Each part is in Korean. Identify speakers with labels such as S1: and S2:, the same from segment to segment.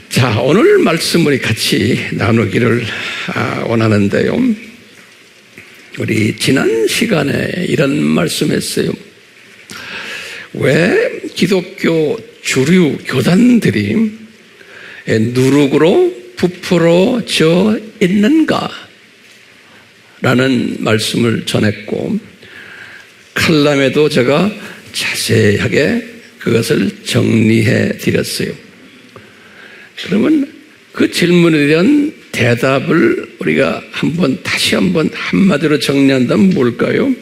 S1: 자, 오늘 말씀을 같이 나누기를 원하는데요. 우리 지난 시간에 이런 말씀했어요. 왜 기독교 주류 교단들이 누룩으로 부풀어져 있는가? 라는 말씀을 전했고, 칼럼에도 제가 자세하게 그것을 정리해 드렸어요. 그러면 그 질문에 대한 대답을 우리가 다시 한번 한마디로 정리한다면 뭘까요?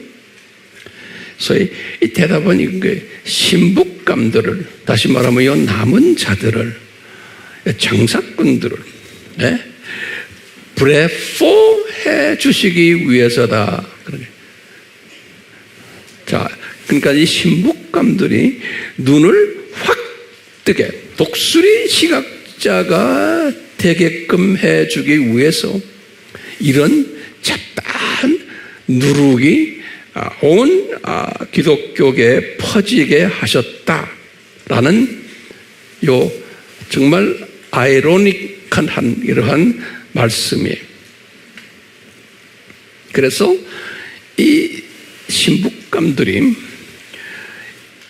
S1: 소위 이 대답은 이건 거예요. 신북감들을, 다시 말하면 이 남은 자들을, 정사꾼들을 브레포해 주시기 위해서다. 자, 그러니까 이 신북감들이 눈을 확 뜨게, 독수리 시각자가 되게끔 해주기 위해서 이런 잡다한 누룩이 온 기독교계에 퍼지게 하셨다라는 요 정말 아이러닉한 이러한 말씀이에요. 그래서 이 신북감들이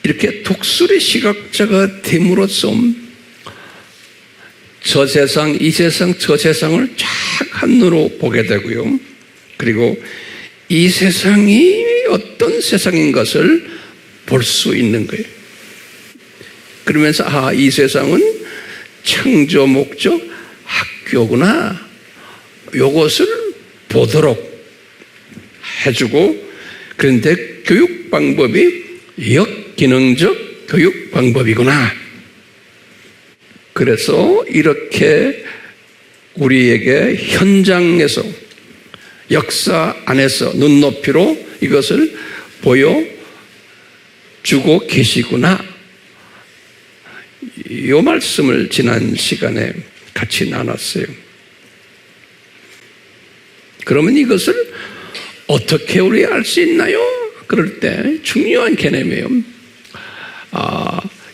S1: 이렇게 독수리 시각자가 됨으로써 저 세상, 이 세상, 저 세상을 쫙 한눈으로 보게 되고요. 그리고 이 세상이 어떤 세상인 것을 볼 수 있는 거예요. 그러면서 이 세상은 창조 목적 학교구나. 요것을 보도록 해주고, 그런데 교육 방법이 역기능적 교육 방법이구나. 그래서 이렇게 우리에게 현장에서, 역사 안에서 눈높이로 이것을 보여주고 계시구나. 이 말씀을 지난 시간에 같이 나눴어요. 그러면 이것을 어떻게 우리 알 수 있나요? 그럴 때 중요한 개념이에요.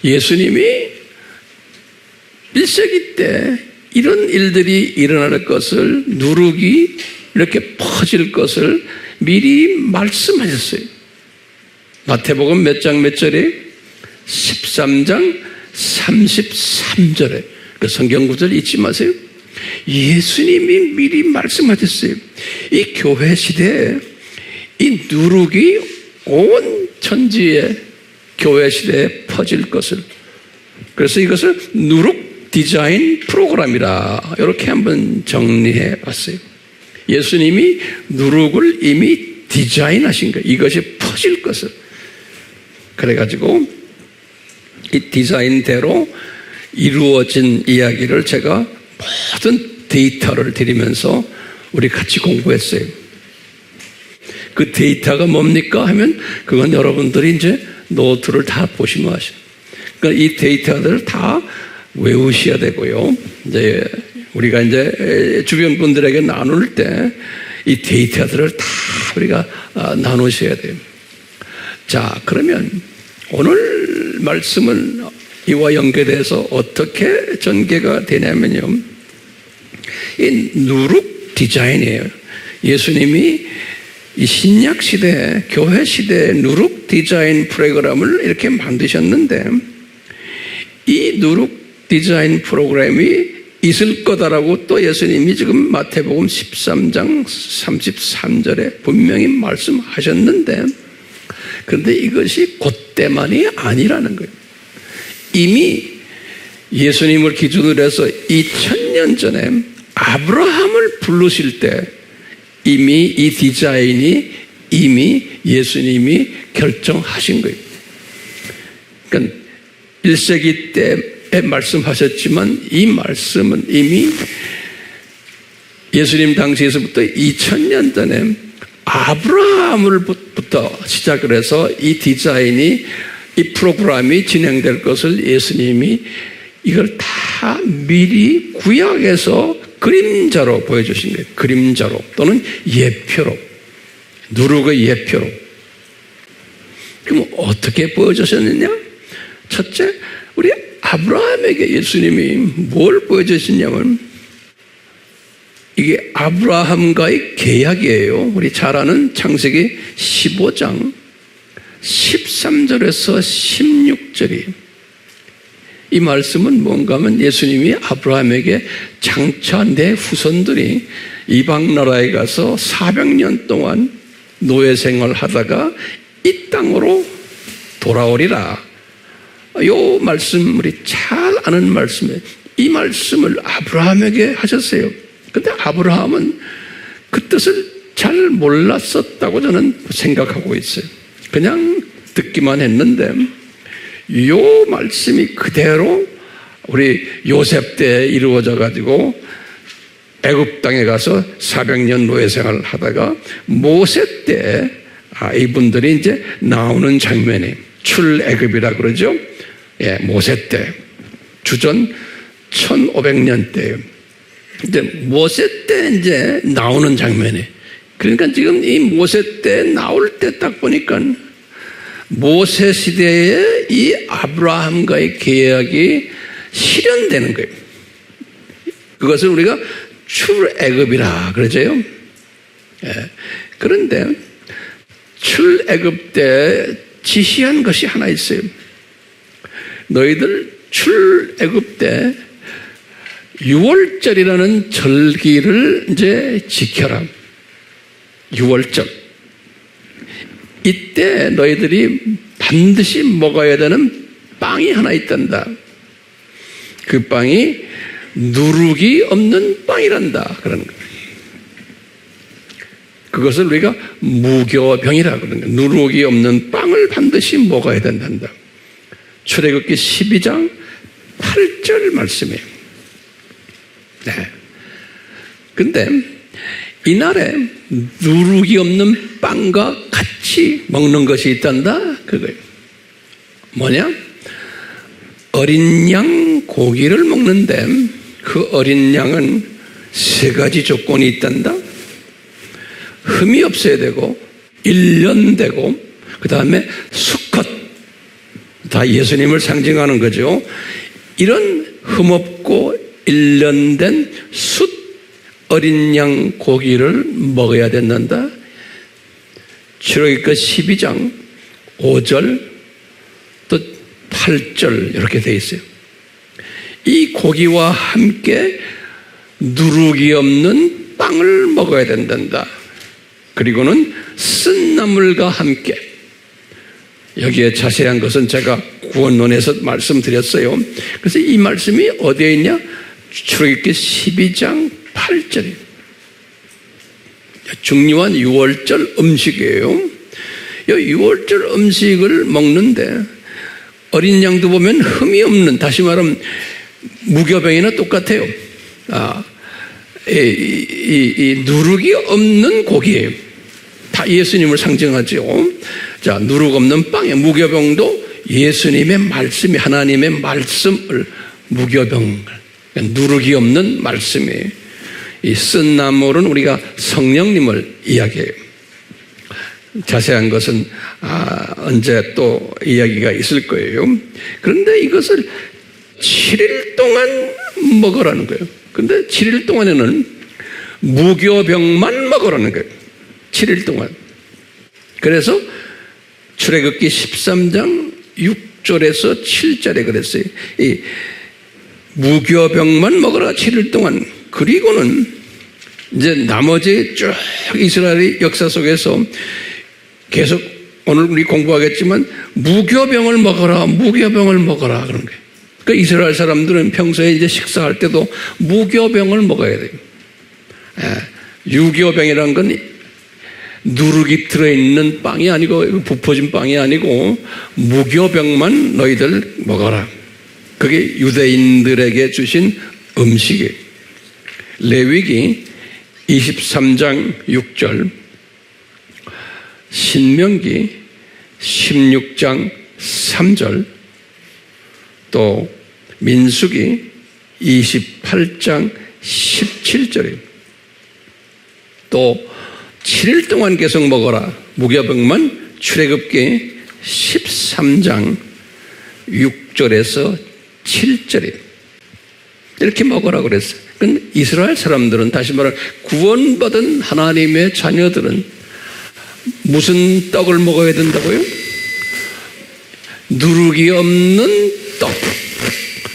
S1: 예수님이 1세기 때 이런 일들이 일어날 것을, 누룩이 이렇게 퍼질 것을 미리 말씀하셨어요. 마태복음 몇 장 몇 절에? 13장 33절에. 그 성경 구절 잊지 마세요. 예수님이 미리 말씀하셨어요. 이 교회 시대에 이 누룩이 온 천지에, 교회 시대에 퍼질 것을. 그래서 이것을 누룩 디자인 프로그램이라 이렇게 한번 정리해 봤어요. 예수님이 누룩을 이미 디자인하신 거예요. 이것이 퍼질 것을. 그래가지고 이 디자인대로 이루어진 이야기를 제가 모든 데이터를 드리면서 우리 같이 공부했어요. 그 데이터가 뭡니까? 하면 그건 여러분들이 이제 노트를 다 보시면 아시죠. 그러니까 이 데이터들을 다 외우셔야 되고요. 이제 우리가 이제 주변 분들에게 나눌 때 이 데이터들을 다 우리가 나누셔야 돼요. 자, 그러면 오늘 말씀은 이와 연계돼서 어떻게 전개가 되냐면요. 이 누룩 디자인이에요. 예수님이 이 신약 시대, 교회 시대의 누룩 디자인 프로그램을 이렇게 만드셨는데, 이 누룩 디자인 프로그램이 있을 거다라고 또 예수님이 지금 마태복음 13장 33절에 분명히 말씀하셨는데, 그런데 이것이 그때만이 아니라는 거예요. 이미 예수님을 기준으로 해서 2000년 전에 아브라함을 부르실 때 이미 이 디자인이 이미 예수님이 결정하신 거예요. 그러니까 1세기 때에 말씀하셨지만 이 말씀은 이미 예수님 당시에서부터 2000년 전에 아브라함을부터 시작을 해서 이 디자인이, 이 프로그램이 진행될 것을 예수님이 이걸 다 미리 구약에서 그림자로 보여주신 거예요. 그림자로 또는 예표로, 누룩의 예표로. 그럼 어떻게 보여주셨느냐? 첫째, 우리 아브라함에게 예수님이 뭘 보여주시냐면 이게 아브라함과의 계약이에요. 우리 잘 아는 창세기 15장 13절에서 16절이 이 말씀은 뭔가 하면 예수님이 아브라함에게 장차 내 후손들이 이방 나라에 가서 400년 동안 노예 생활을 하다가 이 땅으로 돌아오리라. 이 말씀 우리 잘 아는 말씀이에요. 이 말씀을 아브라함에게 하셨어요. 근데 아브라함은 그 뜻을 잘 몰랐었다고 저는 생각하고 있어요. 그냥 듣기만 했는데 이 말씀이 그대로 우리 요셉 때에 이루어져 가지고 애굽 땅에 가서 400년 노예 생활을 하다가 모세 때 이분들이 이제 나오는 장면이 출애굽이라 그러죠. 예, 모세 때 주전 1500년 때예요. 이제 모세 때 이제 나오는 장면이 그러니까 지금 이 모세 때 나올 때 딱 보니까 모세 시대에 이 아브라함과의 계약이 실현되는 거예요. 그것을 우리가 출애굽이라 그러죠. 예. 그런데 출애굽 때 지시한 것이 하나 있어요. 너희들 출애굽 때 6월절이라는 절기를 이제 지켜라. 6월절. 이때 너희들이 반드시 먹어야 되는 빵이 하나 있단다. 그 빵이 누룩이 없는 빵이란다. 그러는 거예요. 그것을 우리가 무교병이라고 그러는 거예요. 누룩이 없는 빵을 반드시 먹어야 된단다. 출애굽기 12장 8절 말씀이에요. 네. 근데 이날에 누룩이 없는 빵과 같이 먹는 것이 있단다. 그거예요. 뭐냐? 어린 양 고기를 먹는데 그 어린 양은 3가지 조건이 있단다. 흠이 없어야 되고 1년 되고 그 다음에 수컷 다 예수님을 상징하는 거죠. 이런 흠없고 1년 된 숫 어린 양 고기를 먹어야 된단다. 출애굽기 12장 5절 또 8절 이렇게 되어 있어요. 이 고기와 함께 누룩이 없는 빵을 먹어야 된단다. 그리고는 쓴 나물과 함께 여기에 자세한 것은 제가 구원론에서 말씀드렸어요. 그래서 이 말씀이 어디에 있냐? 출애굽기 12장 8절이에요. 중요한 6월절 음식이에요. 이 6월절 음식을 먹는데 어린 양도 보면 흠이 없는, 다시 말하면 무교병이나 똑같아요. 이 누룩이 없는 고기예요. 다 예수님을 상징하죠. 자, 누룩 없는 빵에 무교병도 예수님의 말씀이, 하나님의 말씀을 무교병, 누룩이 없는 말씀이에요. 이 쓴 나물은 우리가 성령님을 이야기해요. 자세한 것은 언제 또 이야기가 있을 거예요. 그런데 이것을 7일 동안 먹으라는 거예요. 근데 7일 동안에는 무교병만 먹으라는 거예요. 7일 동안. 그래서 출애굽기 13장 6절에서 7절에 그랬어요. 이 무교병만 먹으라 7일 동안. 그리고는 이제 나머지 쭉 이스라엘의 역사 속에서 계속 오늘 우리 공부하겠지만 무교병을 먹어라, 무교병을 먹어라 그런 거예요. 그러니까 이스라엘 사람들은 평소에 이제 식사할 때도 무교병을 먹어야 돼요. 유교병이라는 건 누룩이 들어있는 빵이 아니고 부퍼진 빵이 아니고 무교병만 너희들 먹어라. 그게 유대인들에게 주신 음식이에요. 레위기 23장 6절, 신명기 16장 3절, 또 민수기 28장 17절이에요. 또 7일 동안 계속 먹어라. 무교병만 출애굽기 13장 6절에서 37절에 이렇게 먹으라고 그랬어요. 그건 이스라엘 사람들은, 다시 말하면 구원받은 하나님의 자녀들은 무슨 떡을 먹어야 된다고요? 누룩이 없는 떡.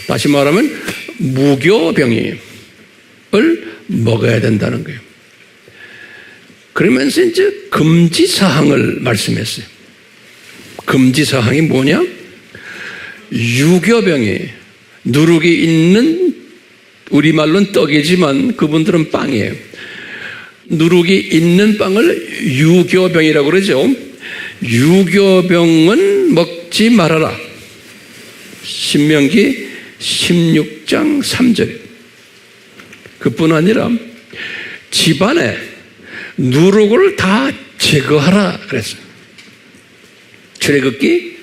S1: 다시 말하면 무교병을 먹어야 된다는 거예요. 그러면서 이제 금지사항을 말씀했어요. 금지사항이 뭐냐? 유교병이, 누룩이 있는, 우리말로는 떡이지만 그분들은 빵이에요. 누룩이 있는 빵을 유교병이라고 그러죠. 유교병은 먹지 말아라. 신명기 16장 3절. 그뿐 아니라 집안에 누룩을 다 제거하라 그랬어요. 출애굽기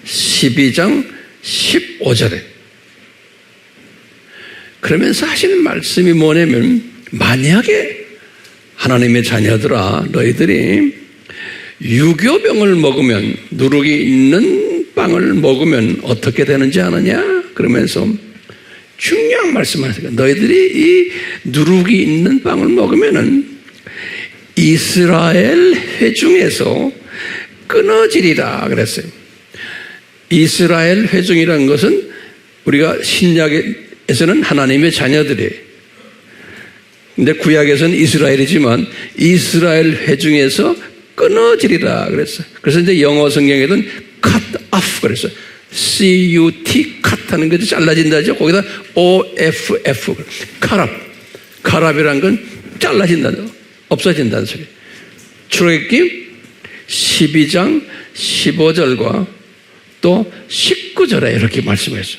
S1: 12장 15절에. 그러면서 하시는 말씀이 뭐냐면, 만약에 하나님의 자녀들아, 너희들이 유교병을 먹으면, 누룩이 있는 빵을 먹으면 어떻게 되는지 아느냐? 그러면서 중요한 말씀하세요. 너희들이 이 누룩이 있는 빵을 먹으면은 이스라엘 회중에서 끊어지리라 그랬어요. 이스라엘 회중이라는 것은 우리가 신약에서는 하나님의 자녀들이에요. 근데 구약에서는 이스라엘이지만 이스라엘 회중에서 끊어지리라 그랬어요. 그래서 이제 영어 성경에는 cut off 그랬어요. C-U-T cut 하는 것도 잘라진다죠. 거기다 O-F-F 카랍이라는 건 잘라진다는, 없어진다는 소리. 출애굽기 12장 15절과 또 19절에 이렇게 말씀했어요.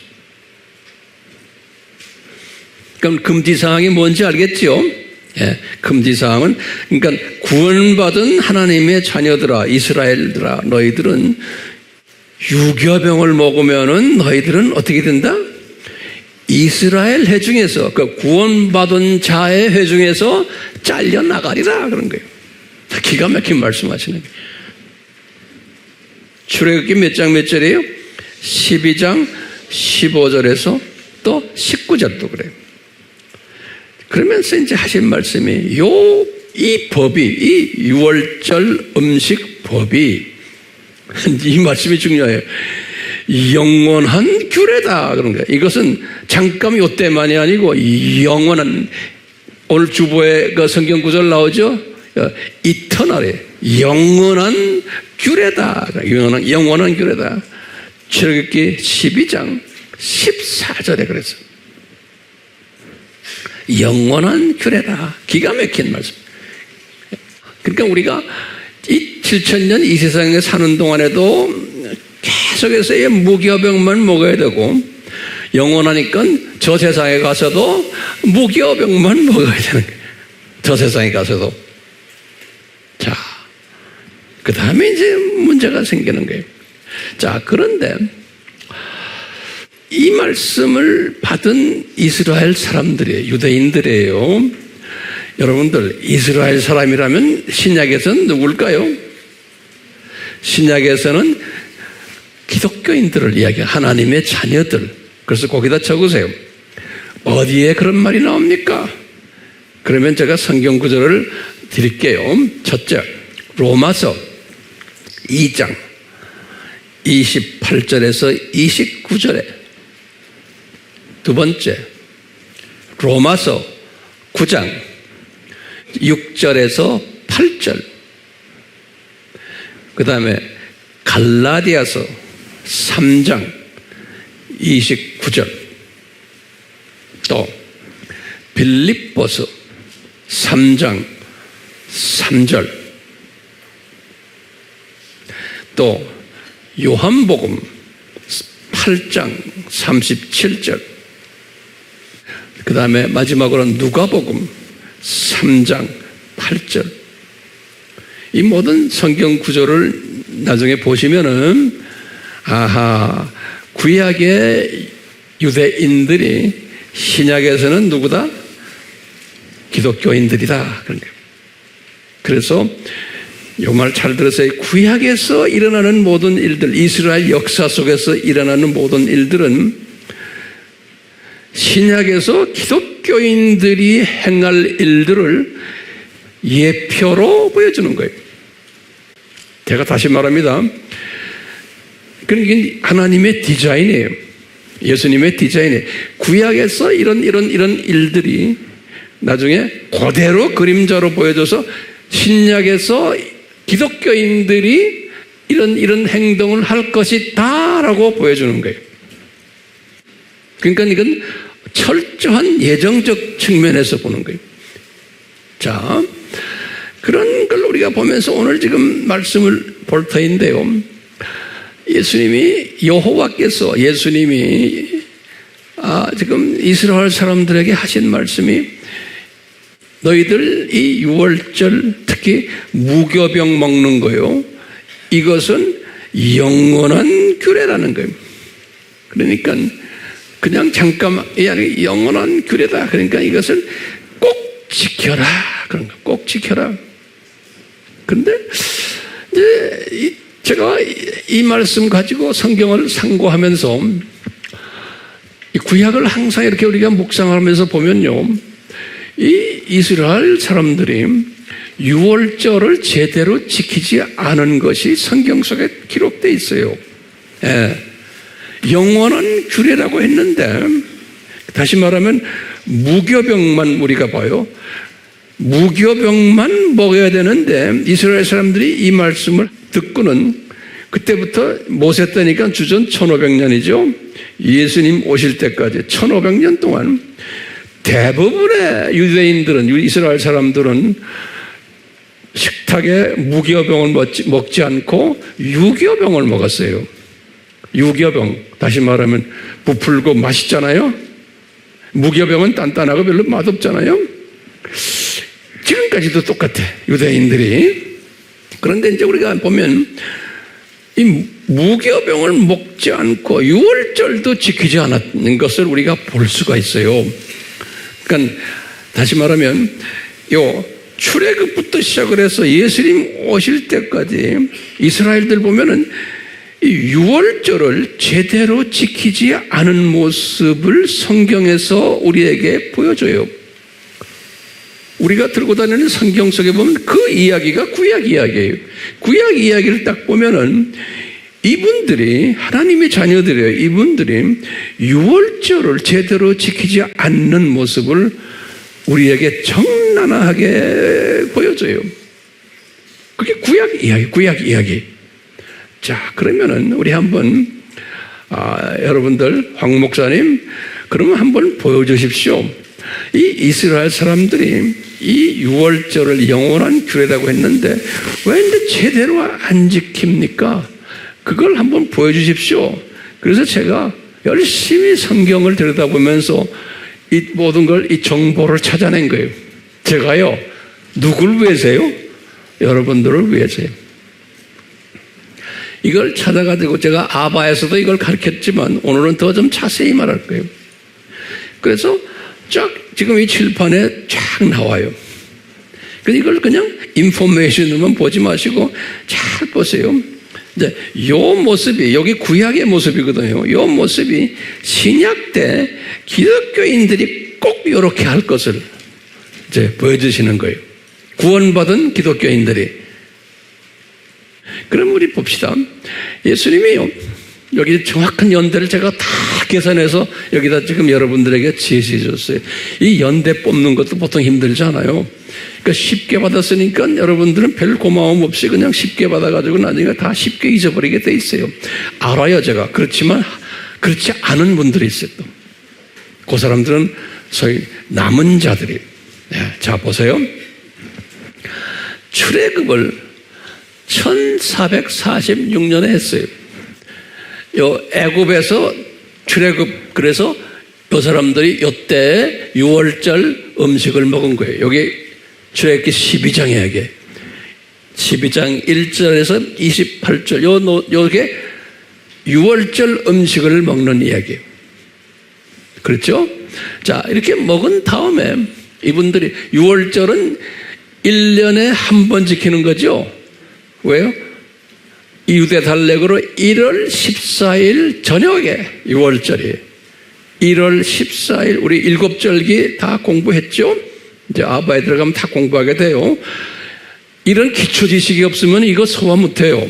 S1: 그럼 금지사항이 뭔지 알겠죠? 예, 금지사항은, 그러니까 구원받은 하나님의 자녀들아, 이스라엘들아, 너희들은 유교병을 먹으면은 너희들은 어떻게 된다? 이스라엘 회중에서, 그 구원받은 자의 회중에서 잘려나가리라 그런 거예요. 기가 막힌 말씀하시는 거예요. 출애굽기 몇 장 몇 절이에요? 12장 15절에서 또 19절도 그래요. 그러면서 이제 하신 말씀이, 이 법이, 이 유월절 음식 법이, 이 말씀이 중요해요. 영원한 규례다 그런 거예요. 이것은 잠깐 요때만이 아니고 영원한, 오늘 주보에 그 성경 구절 나오죠? 이터널에 영원한 규례다. 영원한 규례다. 출애굽기 12장 14절에 그랬어. 영원한 규례다. 기가 막힌 말씀. 그러니까 우리가 이 7,000년 이 세상에 사는 동안에도 계속해서 이 무교병만 먹어야 되고, 영원하니까 저 세상에 가서도 무교병만 먹어야 되는 거예요. 저 세상에 가서도. 자, 그 다음에 이제 문제가 생기는 거예요. 자, 그런데 이 말씀을 받은 이스라엘 사람들이에요. 유대인들이에요. 여러분들, 이스라엘 사람이라면 신약에서는 누굴까요? 신약에서는 기독교인들을 이야기해요. 하나님의 자녀들. 그래서 거기다 적으세요. 어디에 그런 말이 나옵니까? 그러면 제가 성경 구절을 드릴게요. 첫째, 로마서 2장 28절에서 29절에. 두 번째, 로마서 9장 6절에서 8절. 그 다음에 갈라디아서 3장 29절. 또 빌립보서 3장 3절. 또 요한복음 8장 37절. 그 다음에 마지막으로 누가복음 3장 8절. 이 모든 성경 구조를 나중에 보시면은, 아하, 구약의 유대인들이 신약에서는 누구다? 기독교인들이다. 그런 거예요. 그래서 이 말 잘 들으세요. 구약에서 일어나는 모든 일들, 이스라엘 역사 속에서 일어나는 모든 일들은 신약에서 기독교인들이 행할 일들을 예표로 보여주는 거예요. 제가 다시 말합니다. 그러니까 하나님의 디자인이에요. 예수님의 디자인이에요. 구약에서 이런 일들이 나중에 그대로 그림자로 보여줘서 신약에서 기독교인들이 이런 행동을 할 것이다라고 보여주는 거예요. 그러니까 이건 철저한 예정적 측면에서 보는 거예요. 자, 그런 걸 우리가 보면서 오늘 지금 말씀을 볼 터인데요. 예수님이 지금 이스라엘 사람들에게 하신 말씀이 너희들 이 유월절 특히 무교병 먹는 거요. 이것은 영원한 규례라는 거예요. 그러니까 그냥 잠깐만 영원한 규례다. 그러니까 이것을 꼭 지켜라. 그런 거 꼭 지켜라. 그런데 이제 제가 이 말씀 가지고 성경을 상고하면서 이 구약을 항상 이렇게 우리가 묵상하면서 보면요, 이 이스라엘 사람들이 유월절을 제대로 지키지 않은 것이 성경 속에 기록되어 있어요. 영원한 규례라고 했는데, 다시 말하면 무교병만 우리가 봐요. 무교병만 먹어야 되는데 이스라엘 사람들이 이 말씀을 듣고는 그때부터 모세 때니까 주전 1500년이죠. 예수님 오실 때까지 1500년 동안 대부분의 유대인들은, 이스라엘 사람들은 식탁에 무교병을 먹지 않고 유교병을 먹었어요. 유교병, 다시 말하면 부풀고 맛있잖아요. 무교병은 단단하고 별로 맛없잖아요. 지금까지도 똑같아, 유대인들이. 그런데 이제 우리가 보면 이 무교병을 먹지 않고 유월절도 지키지 않았는 것을 우리가 볼 수가 있어요. 그러니까 다시 말하면 요 출애굽부터 시작을 해서 예수님 오실 때까지 이스라엘들 보면은 이 유월절을 제대로 지키지 않은 모습을 성경에서 우리에게 보여줘요. 우리가 들고 다니는 성경 속에 보면 그 이야기가 구약 이야기예요. 구약 이야기를 딱 보면은 이분들이 하나님의 자녀들이에요. 이분들이 유월절을 제대로 지키지 않는 모습을 우리에게 적나라하게 보여줘요. 그게 구약 이야기. 자, 그러면은 우리 한번 여러분들 황 목사님 그러면 한번 보여주십시오. 이 이스라엘 사람들이 이 유월절을 영원한 규례라고 했는데 왜 근데 제대로 안 지킵니까? 그걸 한번 보여주십시오. 그래서 제가 열심히 성경을 들여다보면서 이 모든 걸, 이 정보를 찾아낸 거예요. 제가요, 누굴 위해서요? 여러분들을 위해서요. 이걸 찾아가지고 제가 아바에서도 이걸 가르쳤지만 오늘은 더 좀 자세히 말할 거예요. 그래서 쫙 지금 이 칠판에 쫙 나와요. 그래서 이걸 그냥 인포메이션으로만 보지 마시고 잘 보세요. 이제 요 모습이 여기 구약의 모습이거든요. 요 모습이 신약 때 기독교인들이 꼭 이렇게 할 것을 이제 보여주시는 거예요. 구원받은 기독교인들이. 그럼 우리 봅시다. 예수님이요, 여기 정확한 연대를 제가 다 계산해서 여기다 지금 여러분들에게 제시해 줬어요. 이 연대 뽑는 것도 보통 힘들잖아요. 그러니까 쉽게 받았으니까 여러분들은 별 고마움 없이 그냥 쉽게 받아가지고 나중에 다 쉽게 잊어버리게 돼 있어요. 알아요, 제가. 그렇지만 그렇지 않은 분들이 있어요. 또. 그 사람들은 소위 남은 자들이. 네, 자, 보세요. 출애굽을 1446년에 했어요. 요 애굽에서 출애굽, 그래서 요 사람들이 요때 6월절 음식을 먹은 거예요. 여기 출애굽기 12장 이야기. 12장 1절에서 28절 요게 6월절 음식을 먹는 이야기예요. 그렇죠? 자, 이렇게 먹은 다음에 이분들이 6월절은 1년에 한 번 지키는 거죠. 왜요? 유대 달력으로 1월 14일 저녁에 6월절이에요. 1월 14일 우리 7절기 다 공부했죠? 이제 아바에 들어가면 다 공부하게 돼요. 이런 기초 지식이 없으면 이거 소화 못해요.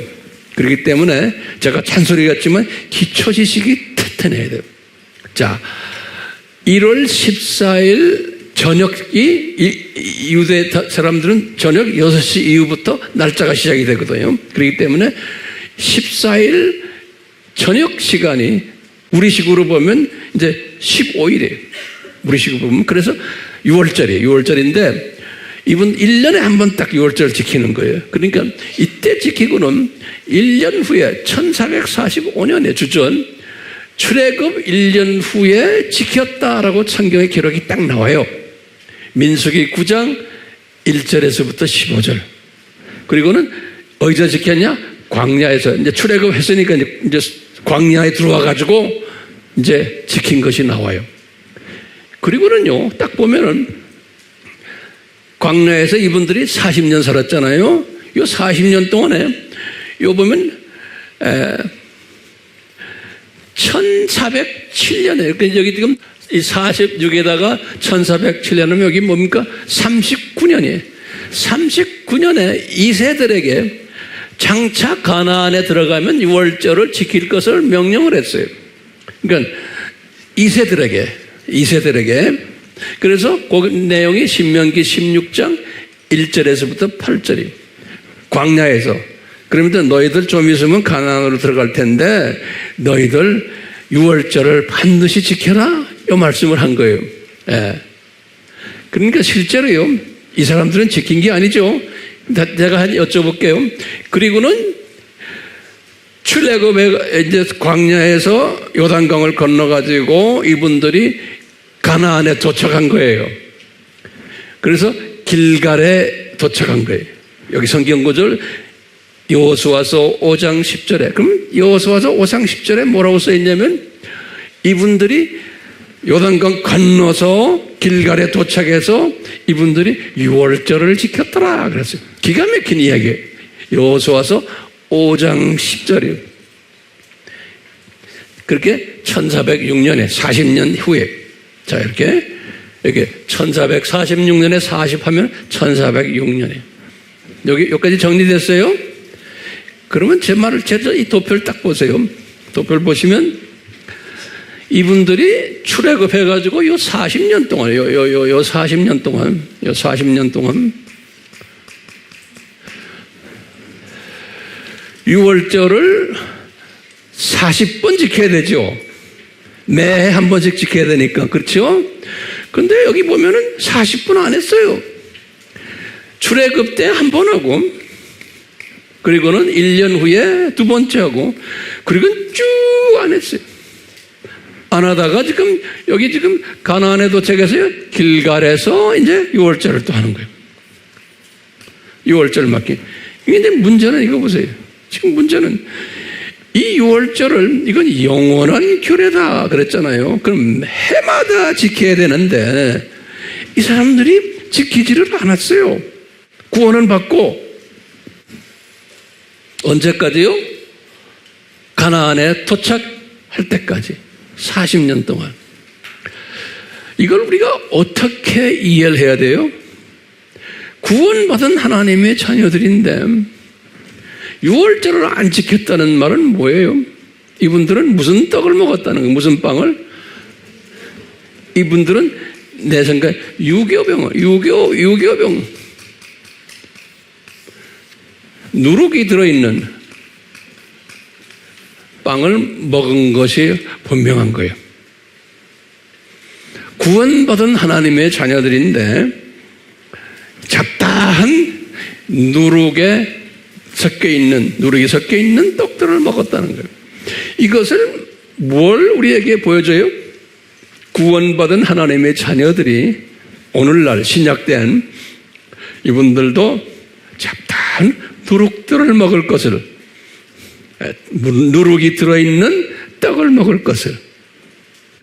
S1: 그렇기 때문에 제가 잔소리 같지만 기초 지식이 튼튼해야 돼요. 자, 1월 14일 저녁이 유대 사람들은 저녁 6시 이후부터 날짜가 시작이 되거든요. 그렇기 때문에 14일 저녁 시간이 우리식으로 보면 이제 15일이에요. 우리식으로 보면. 그래서 6월절이에요. 6월절인데 이분 1년에 한 번 딱 6월절 지키는 거예요. 그러니까 이때 지키고는 1년 후에 1445년에 주전 출애굽 1년 후에 지켰다라고 성경의 기록이 딱 나와요. 민수기 9장 1절에서부터 15절. 그리고는 어디서 지켰냐? 광야에서 이제 출애굽 했으니까 이제 광야에 들어와 가지고 이제 지킨 것이 나와요. 그리고는요, 딱 보면은 광야에서 이분들이 40년 살았잖아요. 요 40년 동안에 요 보면 1407년에 그러니까 여기 지금 이 46에다가 1407년은 여기 뭡니까? 39년이에요. 39년에 이세들에게 장차 가나안에 들어가면 6월절을 지킬 것을 명령을 했어요. 그러니까 이세들에게 그래서 그 내용이 신명기 16장 1절에서부터 8절이 광야에서 그러면 너희들 좀 있으면 가나안으로 들어갈 텐데 너희들 6월절을 반드시 지켜라 이 말씀을 한 거예요. 예. 그러니까 실제로요 이 사람들은 지킨 게 아니죠. 제가 여쭤볼게요. 그리고는 출애굽에 이제 광야에서 요단강을 건너가지고 이분들이 가나안에 도착한 거예요. 그래서 길갈에 도착한 거예요. 여기 성경 구절 여호수아서 5장 10절에 그럼 여호수아서 5장 10절에 뭐라고 써있냐면 이분들이 요단강 건너서 길갈에 도착해서 이분들이 6월절을 지켰더라 그랬어요. 기가 막힌 이야기예요. 여호수아서 5장 10절이에요. 그렇게 1406년에 40년 후에 자 이렇게 1446년에 40하면 1406년에 여기까지 정리됐어요? 그러면 제 말을 이 도표를 딱 보세요. 도표를 보시면 이분들이 출애굽해가지고 요 40년 동안 요 40년 동안 6월절을 40번 지켜야 되죠. 매해 한 번씩 지켜야 되니까. 그렇죠? 근데 여기 보면은 40분 안 했어요. 출애굽 때 한 번 하고, 그리고는 1년 후에 두 번째 하고, 그리고는 쭉 안 했어요. 안 하다가 여기 가나안에 도착해서요, 길갈에서 이제 6월절을 또 하는 거예요. 6월절 맞기. 근데 문제는 이거 보세요. 지금 문제는 이 6월절을 이건 영원한 규례다 그랬잖아요. 그럼 해마다 지켜야 되는데 이 사람들이 지키지를 않았어요. 구원은 받고 언제까지요? 가나안에 도착할 때까지 40년 동안. 이걸 우리가 어떻게 이해를 해야 돼요? 구원받은 하나님의 자녀들인데 6월절을 안 지켰다는 말은 뭐예요? 이분들은 무슨 떡을 먹었다는 거예요? 무슨 빵을? 이분들은 내 생각에 유교병 누룩이 들어있는 빵을 먹은 것이 분명한 거예요. 구원받은 하나님의 자녀들인데 잡다한 누룩이 섞여 있는 떡들을 먹었다는 거예요. 이것을 뭘 우리에게 보여줘요? 구원받은 하나님의 자녀들이 오늘날 신약된 이분들도 잡다한 누룩들을 먹을 것을, 누룩이 들어있는 떡을 먹을 것을.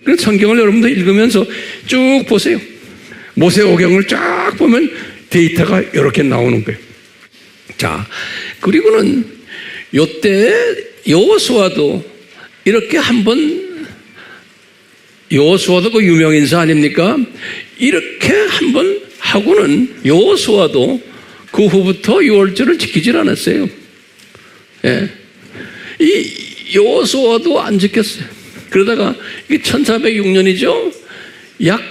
S1: 그래서 성경을 여러분들 읽으면서 쭉 보세요. 모세오경을 쫙 보면 데이터가 이렇게 나오는 거예요. 자, 그리고는 요때 여호수아도 이렇게 한번 여호수아도 그 유명 인사 아닙니까? 이렇게 한번 하고는 여호수아도 그 후부터 유월절을 지키질 않았어요. 예. 이 여호수아도 안 지켰어요. 그러다가 이게 1406년이죠. 약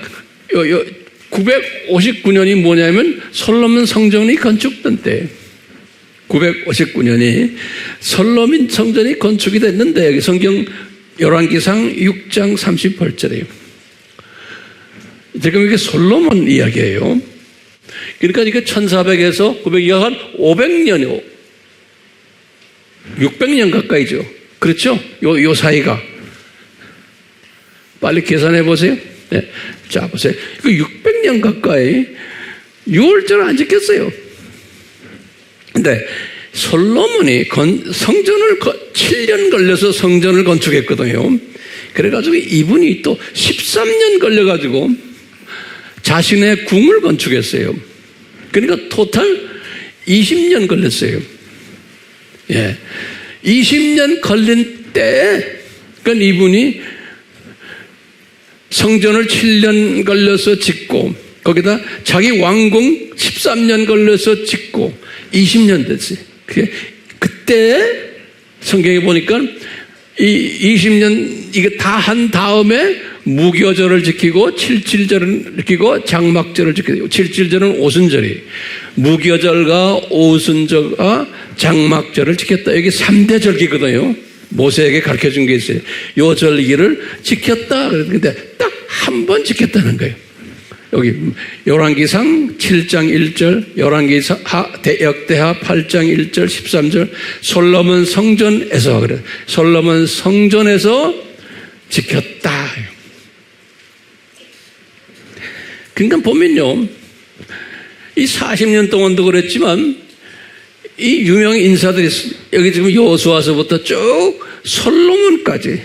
S1: 959년이 뭐냐면 솔로몬 성전이 건축된 때. 959년이 솔로몬 성전이 건축이 됐는데 여기 성경 열왕기상 6장 38절이에요. 지금 이게 솔로몬 이야기예요. 그러니까 이게 1400에서 900, 한 500년이요. 600년 가까이죠. 그렇죠? 요 사이가. 빨리 계산해 보세요. 네. 자, 보세요. 그 600년 가까이 유월절을 안 지켰어요. 근데 솔로몬이 성전을 7년 걸려서 성전을 건축했거든요. 그래가지고 이분이 또 13년 걸려가지고 자신의 궁을 건축했어요. 그러니까 토탈 20년 걸렸어요. 예. 20년 걸린 때에, 그러니까 이분이 성전을 7년 걸려서 짓고, 거기다 자기 왕궁 13년 걸려서 짓고, 20년 됐어요. 그때 성경에 보니까 이 20년 이게 다 한 다음에 무교절을 지키고 7.7절을 지키고 장막절을 지키고 7.7절은 오순절이 무교절과 오순절과 장막절을 지켰다. 여기 3대 절기거든요. 모세에게 가르쳐준 게 있어요. 요 절기를 지켰다. 그런데 딱 한 번 지켰다는 거예요. 여기 열왕기상 7장 1절, 열왕기상 역대하 8장 1절, 13절, 솔로몬 성전에서 그래. 솔로몬 성전에서 지켰다. 그러니까 보면요, 이 40년 동안도 그랬지만 이 유명 인사들이 여기 지금 여호수아서부터 쭉 솔로몬까지,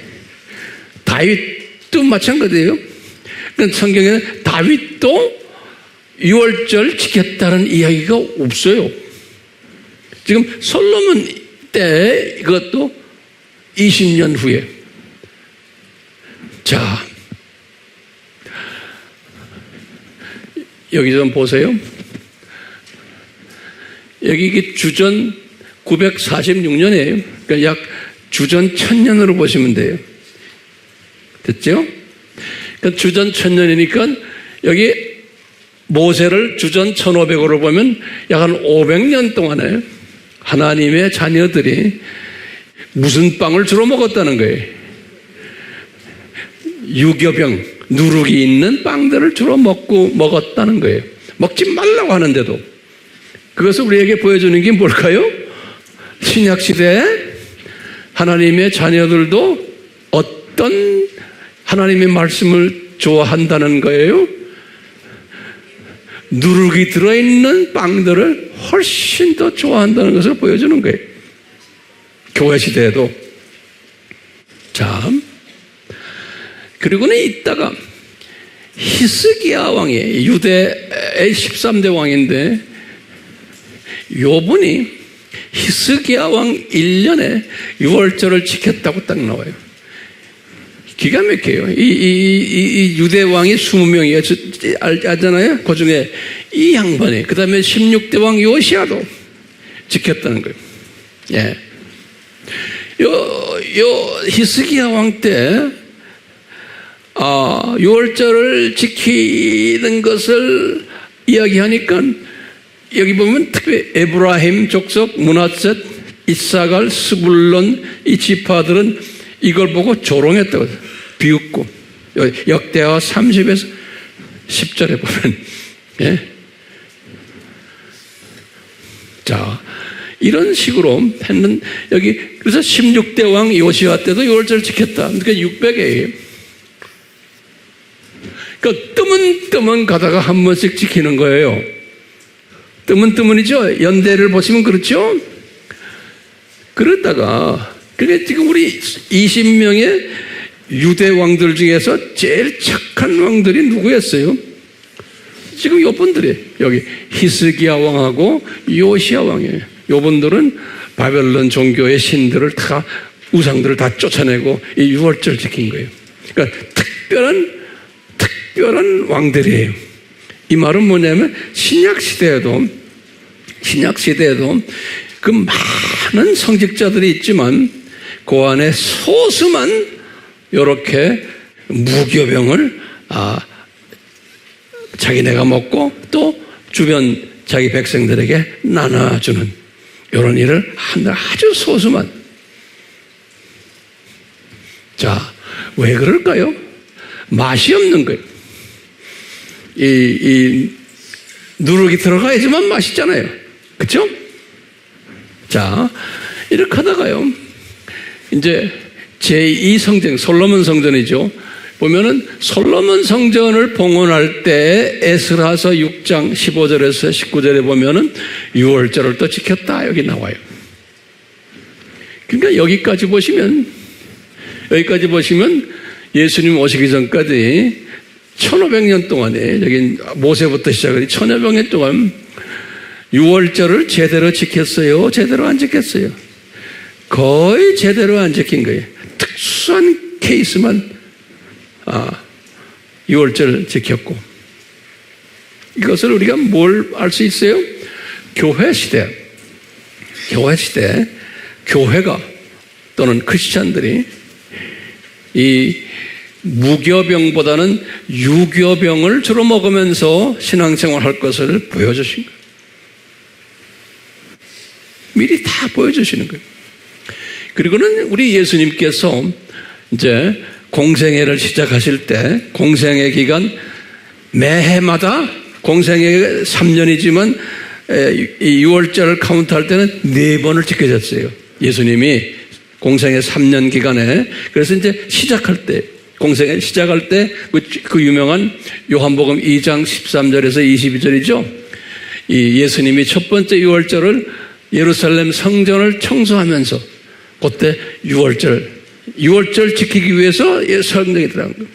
S1: 다윗도 마찬가지예요. 그러니까 성경에는 다윗도 유월절 지켰다는 이야기가 없어요. 지금 솔로몬 때 이것도 20년 후에. 자, 여기 좀 보세요. 여기 이게 주전 946년이에요. 그러니까 약 주전 1000년으로 보시면 돼요. 됐죠? 그러니까 주전 1000년이니까 여기 모세를 주전 1500으로 보면 약 한 500년 동안에 하나님의 자녀들이 무슨 빵을 주로 먹었다는 거예요? 유교병, 누룩이 있는 빵들을 주로 먹었다는 거예요. 먹지 말라고 하는데도. 그것을 우리에게 보여주는 게 뭘까요? 신약시대에 하나님의 자녀들도 어떤 하나님의 말씀을 좋아한다는 거예요? 누룩이 들어있는 빵들을 훨씬 더 좋아한다는 것을 보여주는 거예요. 교회 시대에도. 자, 그리고는 이따가 히스기야 왕이 유대의 13대 왕인데 요분이 히스기야 왕 1년에 유월절을 지켰다고 딱 나와요. 기가 막혀요. 이 유대 왕이 20명이에요. 알잖아요? 그 중에 이 양반이, 그 다음에 16대 왕 요시아도 지켰다는 거예요. 예. 요 히스기야 왕 때, 유월절을 지키는 것을 이야기하니까 여기 보면 특히 에브라임 족속, 므낫셋, 이사갈, 스불론 이 지파들은 이걸 보고 조롱했다고. 비웃고. 역대하 30에서 10절에 보면. 예. 자, 이런 식으로 했는, 여기, 그래서 16대 왕 요시아 때도 유월절을 지켰다. 그러니까 600이에요. 그러니까 뜨문뜨문 가다가 한 번씩 지키는 거예요. 뜨문뜨문이죠. 연대를 보시면 그렇죠. 그러다가 그게 지금 우리 20명의 유대 왕들 중에서 제일 착한 왕들이 누구였어요? 지금 요분들이 여기 히스기야 왕하고 요시야 왕이에요. 요분들은 바벨론 종교의 신들을 다, 우상들을 다 쫓아내고 이 유월절 지킨 거예요. 그러니까 특별한 왕들이에요. 이 말은 뭐냐면 신약 시대에도 그 많은 성직자들이 있지만 그 안에 소수만 이렇게 무교병을 자기네가 먹고 또 주변 자기 백성들에게 나눠주는 이런 일을 한다. 아주 소수만. 자, 왜 그럴까요? 맛이 없는 거예요. 이 누룩이 들어가야지만 맛있잖아요. 그렇죠? 자, 이렇게 하다가요. 이제 제2성전, 솔로몬 성전이죠. 보면은 솔로몬 성전을 봉헌할 때 에스라서 6장 15절에서 19절에 보면은 유월절을 또 지켰다 여기 나와요. 그러니까 여기까지 보시면 예수님 오시기 전까지 1500년 동안에 여기 모세부터 시작해 1500년 동안 유월절을 제대로 지켰어요? 제대로 안 지켰어요? 거의 제대로 안 지킨 거예요. 특수한 케이스만 유월절을 지켰고, 이것을 우리가 뭘 알 수 있어요? 교회 시대 교회가 또는 크리스찬들이 이 무교병보다는 유교병을 주로 먹으면서 신앙생활 할 것을 보여주신 거예요. 미리 다 보여주시는 거예요. 그리고는 우리 예수님께서 이제 공생애를 시작하실 때, 공생애 기간 매해마다 공생애 3년이지만 이 6월절을 카운트할 때는 4번을 지켜졌어요. 예수님이 공생애 3년 기간에. 그래서 이제 시작할 때, 공생애 시작할 때 그 유명한 요한복음 2장 13절에서 22절이죠. 이 예수님이 첫 번째 6월절을 예루살렘 성전을 청소하면서 그때 6월절 지키기 위해서 성전에 들어간 거예요.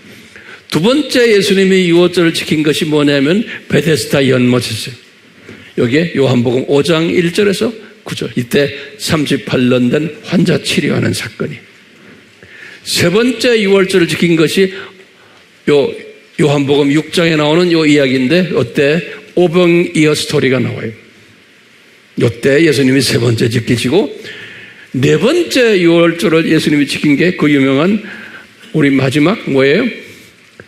S1: 두 번째 예수님이 6월절을 지킨 것이 뭐냐면 베데스다 연못이었어요. 여기에 요한복음 5장 1절에서 9절. 이때 38년 된 환자 치료하는 사건이. 세 번째 6월절을 지킨 것이 요한복음 6장에 나오는 요 이야기인데, 이때 오병이어 스토리가 나와요. 이때 예수님이 세 번째 지키시고, 네 번째 6월절을 예수님이 지킨 게 그 유명한 우리 마지막 뭐예요?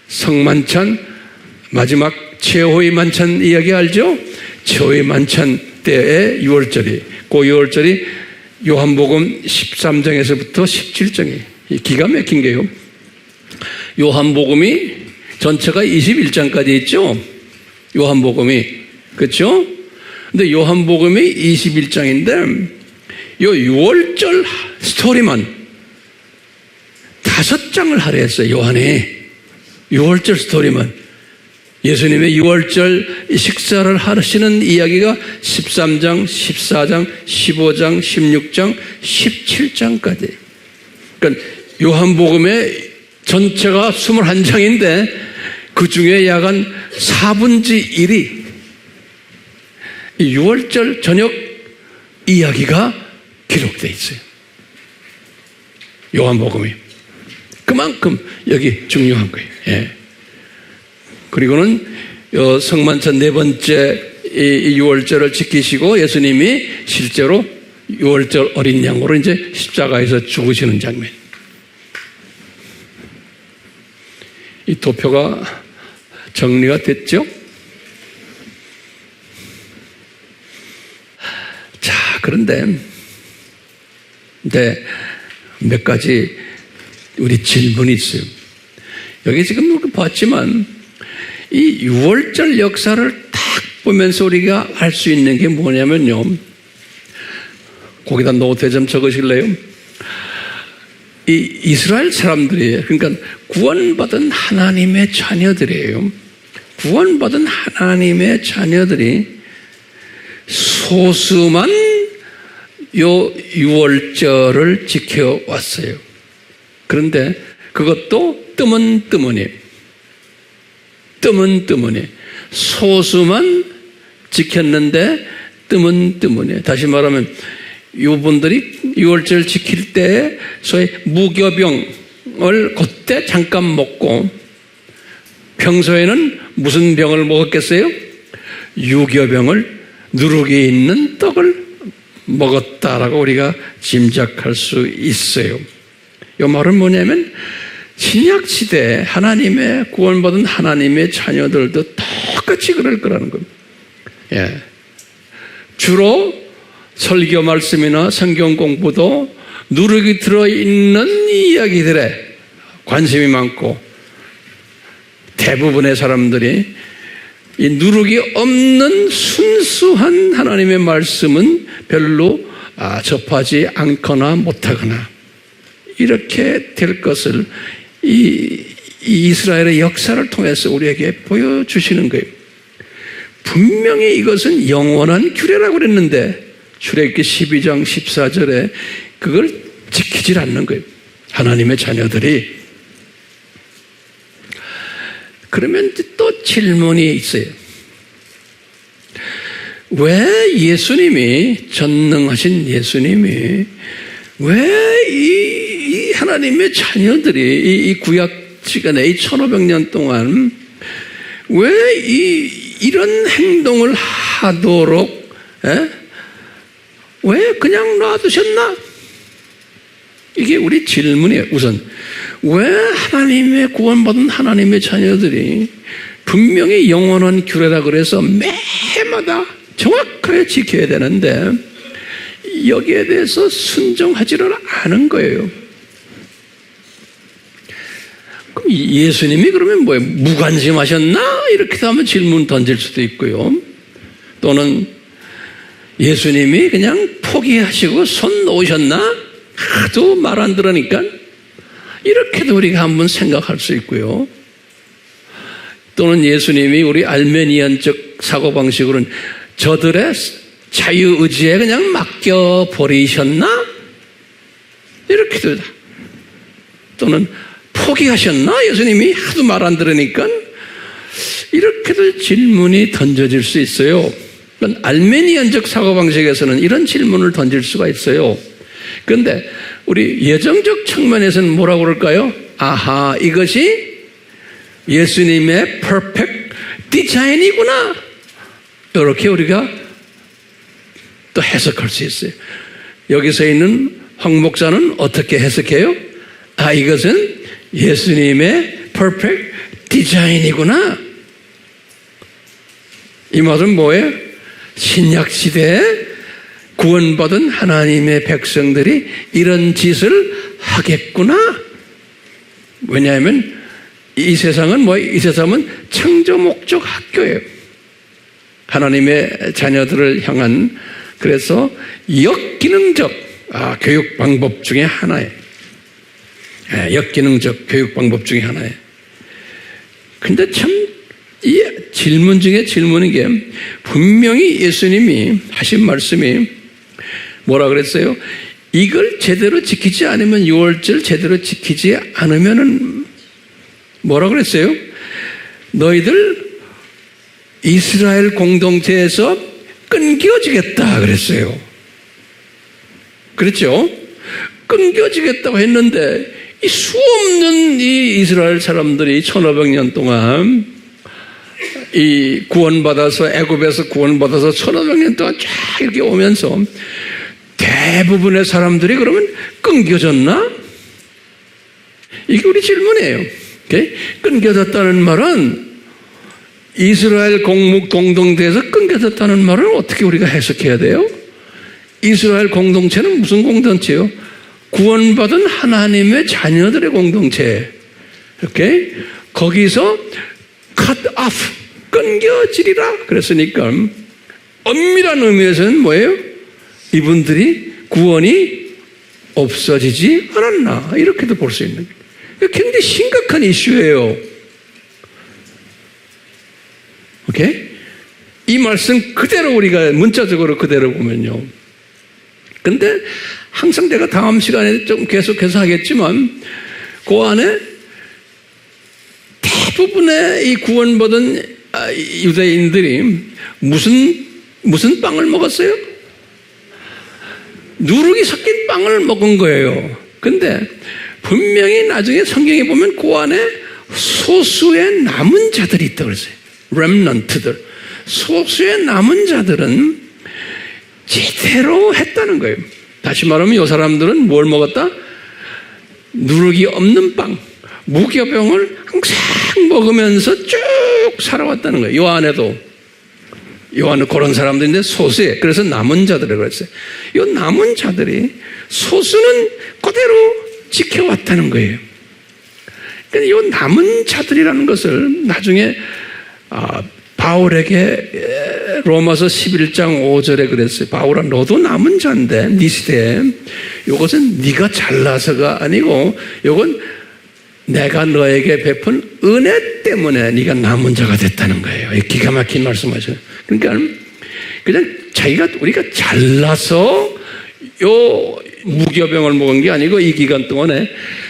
S1: 성만찬, 마지막 최후의 만찬 이야기 알죠? 최후의 만찬 때의 6월절이, 그 6월절이 요한복음 13장에서부터 17장이에요. 기가 막힌 게요. 요한복음이 전체가 21장까지 있죠? 요한복음이. 그렇죠? 근데 요한복음이 21장인데 요 6월절 스토리만 5장을 하려 했어요. 요한이 6월절 스토리만. 예수님의 6월절 식사를 하시는 이야기가 13장, 14장, 15장, 16장, 17장까지. 그러니까 요한복음의 전체가 21장인데 그 중에 약 한 4분의 1이 6월절 저녁 이야기가 기록되어 있어요. 요한복음이. 그만큼 여기 중요한 거예요. 예. 그리고는 성만찬 네 번째 이 6월절을 지키시고 예수님이 실제로 6월절 어린 양으로 이제 십자가에서 죽으시는 장면. 이 도표가 정리가 됐죠? 자, 그런데 몇 가지 우리 질문이 있어요. 여기 지금 봤지만 이 6월절 역사를 딱 보면서 우리가 알 수 있는 게 뭐냐면요. 거기다 노트에 좀 적으실래요? 이 이스라엘 사람들이에요. 그러니까 구원받은 하나님의 자녀들이에요. 구원받은 하나님의 자녀들이 소수만 요 6월절을 지켜왔어요. 그런데 그것도 뜨문뜨문이 소수만 지켰는데 뜨문뜨문이. 다시 말하면 이분들이 6월절 지킬 때 소위 무교병을 그때 잠깐 먹고 평소에는 무슨 병을 먹었겠어요? 유교병을, 누룩이 있는 떡을 먹었다라고 우리가 짐작할 수 있어요. 이 말은 뭐냐면 신약시대에 하나님의 구원받은 하나님의 자녀들도 똑같이 그럴 거라는 겁니다. 예. 주로 설교 말씀이나 성경 공부도 누룩이 들어있는 이야기들에 관심이 많고, 대부분의 사람들이 이 누룩이 없는 순수한 하나님의 말씀은 별로 접하지 않거나 못하거나 이렇게 될 것을 이 이스라엘의 역사를 통해서 우리에게 보여주시는 거예요. 분명히 이것은 영원한 규례라고 그랬는데 출애굽기 12장 14절에 그걸 지키질 않는 거예요, 하나님의 자녀들이. 그러면 또 질문이 있어요. 왜 예수님이, 전능하신 예수님이 왜 이 하나님의 자녀들이 이 구약 시간에 이 1500년 동안 왜 이런 행동을 하도록 왜 그냥 놔두셨나? 이게 우리 질문이에요. 우선 왜 하나님의 구원받은 하나님의 자녀들이 분명히 영원한 규례라 그래서 매해마다 정확하게 지켜야 되는데 여기에 대해서 순종하지를 않은 거예요. 그럼 예수님이 그러면 뭐예요? 무관심하셨나? 이렇게 하면 질문 던질 수도 있고요. 또는 예수님이 그냥 포기하시고 손 놓으셨나? 하도 말 안 들으니까? 이렇게도 우리가 한번 생각할 수 있고요. 또는 예수님이 우리 알메니안적 사고방식으로는 저들의 자유의지에 그냥 맡겨버리셨나? 이렇게도. 또는 포기하셨나? 예수님이 하도 말 안 들으니까? 이렇게도 질문이 던져질 수 있어요. 알메니안적 사고방식에서는 이런 질문을 던질 수가 있어요. 그런데 우리 예정적 측면에서는 뭐라고 그럴까요? 아하, 이것이 예수님의 퍼펙트 디자인이구나, 이렇게 우리가 또 해석할 수 있어요. 여기서 있는 황 목사는 어떻게 해석해요? 아, 이것은 예수님의 퍼펙트 디자인이구나. 이 말은 뭐예요? 신약시대에 구원받은 하나님의 백성들이 이런 짓을 하겠구나. 왜냐하면 이 세상은 이 세상은 창조 목적 학교예요. 하나님의 자녀들을 향한, 그래서 역기능적 교육 방법 중에 하나예요. 역기능적 교육 방법 중에 하나예요. 근데 참 이 질문 중에 질문인 게, 분명히 예수님이 하신 말씀이 뭐라 그랬어요? 이걸 제대로 지키지 않으면, 유월절 제대로 지키지 않으면은 뭐라 그랬어요? 너희들 이스라엘 공동체에서 끊겨지겠다 그랬어요. 그렇죠? 끊겨지겠다고 했는데 이 수없는 이 이스라엘 사람들이 1500년 동안 이 구원받아서, 애굽에서 구원받아서 1500년 동안 쫙 이렇게 오면서 대부분의 사람들이 그러면 끊겨졌나? 이게 우리 질문이에요. 끊겨졌다는 말은, 이스라엘 공동체에서 끊겨졌다는 말은 어떻게 우리가 해석해야 돼요? 이스라엘 공동체는 무슨 공동체요? 구원받은 하나님의 자녀들의 공동체. 이렇게 거기서 cut off, 끊겨지리라 그랬으니까 엄밀한 의미에서는 뭐예요? 이분들이 구원이 없어지지 않았나, 이렇게도 볼 수 있는 거예요. 굉장히 심각한 이슈예요. 오케이? 이 말씀 그대로 우리가 문자적으로 그대로 보면요. 근데 항상 제가 다음 시간에 좀 계속해서 하겠지만, 그 안에 대부분의 이 구원받은 유대인들이 무슨 빵을 먹었어요? 누룩이 섞인 빵을 먹은 거예요. 근데 분명히 나중에 성경에 보면 그 안에 소수의 남은 자들이 있다고 그랬어요. 렘넌트들. 소수의 남은 자들은 제대로 했다는 거예요. 다시 말하면 이 사람들은 뭘 먹었다? 누룩이 없는 빵, 무교병을 항상 먹으면서 쭉 살아왔다는 거예요. 요 안에는 그런 사람들인데 소수에, 그래서 남은 자들이라고 그랬어요. 이 남은 자들이 소수는 그대로 지켜왔다는 거예요. 이 남은 자들이라는 것을 나중에 바울에게 로마서 11장 5절에 그랬어요. 바울아, 너도 남은 자인데 네 시대에 이것은 네가 잘나서가 아니고 이건 내가 너에게 베푼 은혜 때문에 네가 남은 자가 됐다는 거예요. 기가 막힌 말씀하셔요. 그러니까 그냥 우리가 잘나서 요 무교병을 먹은 게 아니고 이 기간 동안에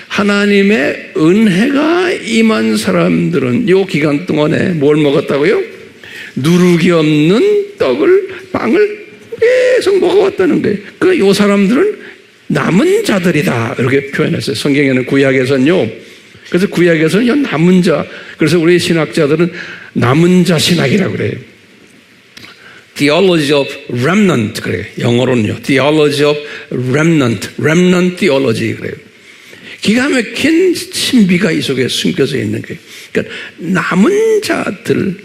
S1: 하나님의 은혜가 임한 사람들은 요 기간 동안에 뭘 먹었다고요? 누룩이 없는 빵을 계속 먹어왔다는 거예요. 요 사람들은 남은 자들이다 이렇게 표현했어요. 성경에는 구약에서는요. 그래서 구약에서는 남은 자. 그래서 우리 신학자들은 남은 자 신학이라고 그래요. Theology of remnant 그래요. 영어로는요. Theology of remnant theology 그래요. 기가 막힌 신비가 이 속에 숨겨져 있는 거예요. 그러니까 남은 자들,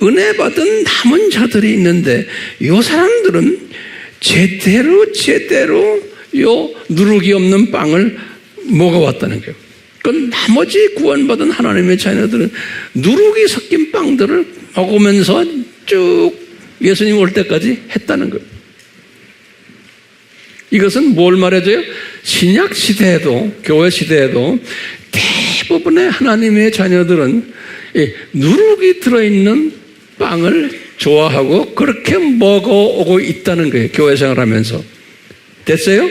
S1: 은혜 받은 남은 자들이 있는데 이 사람들은 제대로 요 누룩이 없는 빵을 먹어왔다는 거예요. 그 나머지 구원받은 하나님의 자녀들은 누룩이 섞인 빵들을 먹으면서 쭉 예수님 올 때까지 했다는 거예요. 이것은 뭘 말해줘요? 신약 시대에도, 교회 시대에도 대부분의 하나님의 자녀들은 누룩이 들어있는 빵을 좋아하고 그렇게 먹어오고 있다는 거예요. 교회 생활하면서. 됐어요?